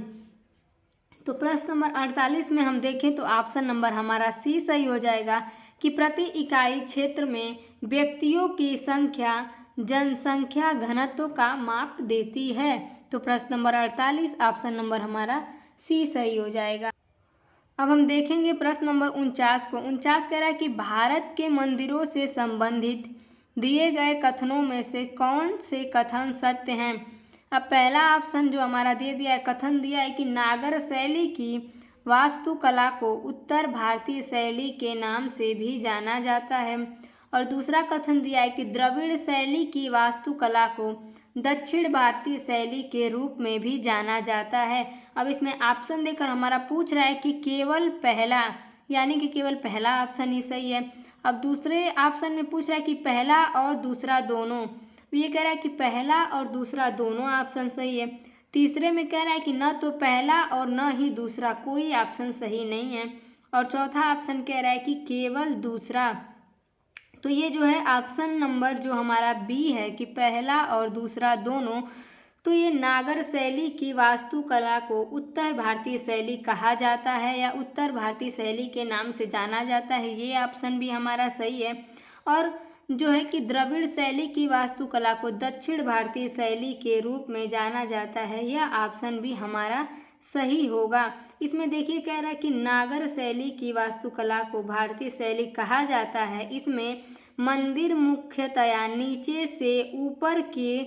तो प्रश्न नंबर 48 में हम देखें तो ऑप्शन नंबर हमारा सी सही हो जाएगा कि प्रति इकाई क्षेत्र में व्यक्तियों की संख्या जनसंख्या घनत्व का माप देती है। तो प्रश्न नंबर 48 ऑप्शन नंबर हमारा सी सही हो जाएगा। अब हम देखेंगे प्रश्न नंबर 49 को। 49 कह रहा है कि भारत के मंदिरों से संबंधित दिए गए कथनों में से कौन से कथन सत्य हैं। अब पहला ऑप्शन जो हमारा दे दिया है, कथन दिया है कि नागर शैली की वास्तुकला को उत्तर भारतीय शैली के नाम से भी जाना जाता है और दूसरा कथन दिया है कि द्रविड़ शैली की वास्तुकला को दक्षिण भारतीय शैली के रूप में भी जाना जाता है। अब इसमें ऑप्शन देकर हमारा पूछ रहा है कि केवल पहला, यानी कि केवल पहला ऑप्शन ही सही है। अब दूसरे ऑप्शन में पूछ रहा है कि पहला और दूसरा दोनों, ये कह रहा है कि पहला और दूसरा दोनों ऑप्शन सही है। तीसरे में कह रहा है कि न तो पहला और न ही दूसरा, कोई ऑप्शन सही नहीं है। और चौथा ऑप्शन कह रहा है कि केवल दूसरा। तो ये जो है ऑप्शन नंबर जो हमारा बी है कि पहला और दूसरा दोनों, तो ये नागर शैली की वास्तुकला को उत्तर भारतीय शैली कहा जाता है या उत्तर भारतीय शैली के नाम से जाना जाता है, ये ऑप्शन भी हमारा सही है। और जो है कि द्रविड़ शैली की वास्तुकला को दक्षिण भारतीय शैली के रूप में जाना जाता है, यह ऑप्शन भी हमारा सही होगा। इसमें देखिए कह रहा है कि नागर शैली की वास्तुकला को भारतीय शैली कहा जाता है। इसमें मंदिर मुख्यतया नीचे से ऊपर के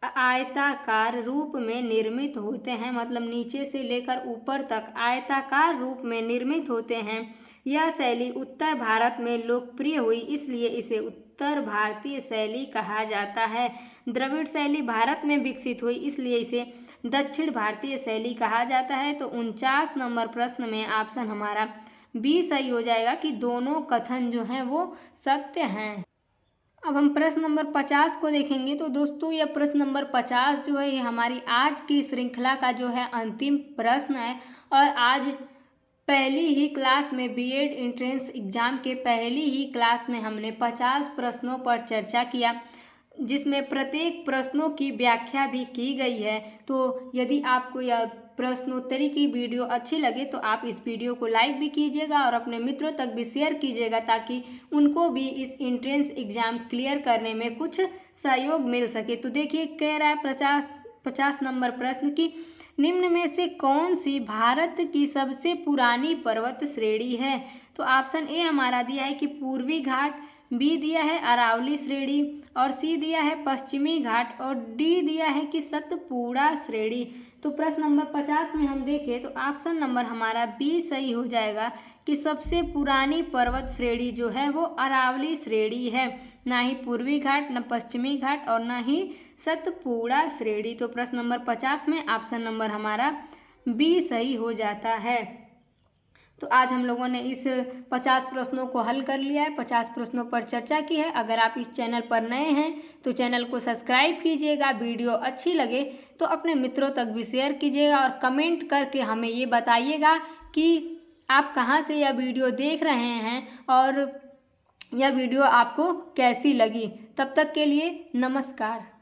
आयताकार रूप में निर्मित होते हैं, मतलब नीचे से लेकर ऊपर तक आयताकार रूप में निर्मित होते हैं। यह शैली उत्तर भारत में लोकप्रिय हुई, इसलिए इसे उत्तर भारतीय शैली कहा जाता है। द्रविड़ शैली भारत में विकसित हुई, इसलिए इसे दक्षिण भारतीय शैली कहा जाता है। तो 49 नंबर प्रश्न में ऑप्शन हमारा बी सही हो जाएगा कि दोनों कथन जो हैं वो सत्य हैं। अब हम प्रश्न नंबर 50 को देखेंगे। तो दोस्तों यह प्रश्न नंबर 50 जो है ये हमारी आज की श्रृंखला का जो है अंतिम प्रश्न है और आज पहली ही क्लास में बीएड एंट्रेंस एग्जाम के पहली ही क्लास में हमने 50 प्रश्नों पर चर्चा किया, जिसमें प्रत्येक प्रश्नों की व्याख्या भी की गई है। तो यदि आपको यह प्रश्नोत्तरी की वीडियो अच्छी लगे तो आप इस वीडियो को लाइक भी कीजिएगा और अपने मित्रों तक भी शेयर कीजिएगा, ताकि उनको भी इस एंट्रेंस एग्ज़ाम क्लियर करने में कुछ सहयोग मिल सके। तो देखिए, कह रहा है 50 नंबर प्रश्न की निम्न में से कौन सी भारत की सबसे पुरानी पर्वत श्रेणी है। तो ऑप्शन ए हमारा दिया है कि पूर्वी घाट, बी दिया है अरावली श्रेणी, और सी दिया है पश्चिमी घाट, और डी दिया है कि सतपुड़ा श्रेणी। तो प्रश्न नंबर 50 में हम देखें तो ऑप्शन नंबर हमारा बी सही हो जाएगा कि सबसे पुरानी पर्वत श्रेणी जो है वो अरावली श्रेणी है, ना ही पूर्वी घाट, न पश्चिमी घाट और ना ही सतपुड़ा श्रेणी। तो प्रश्न नंबर 50 में ऑप्शन नंबर हमारा बी सही हो जाता है। तो आज हम लोगों ने इस 50 प्रश्नों को हल कर लिया है, 50 प्रश्नों पर चर्चा की है। अगर आप इस चैनल पर नए हैं तो चैनल को सब्सक्राइब कीजिएगा, वीडियो अच्छी लगे तो अपने मित्रों तक भी शेयर कीजिएगा और कमेंट करके हमें ये बताइएगा कि आप कहाँ से यह वीडियो देख रहे हैं और यह वीडियो आपको कैसी लगी। तब तक के लिए नमस्कार।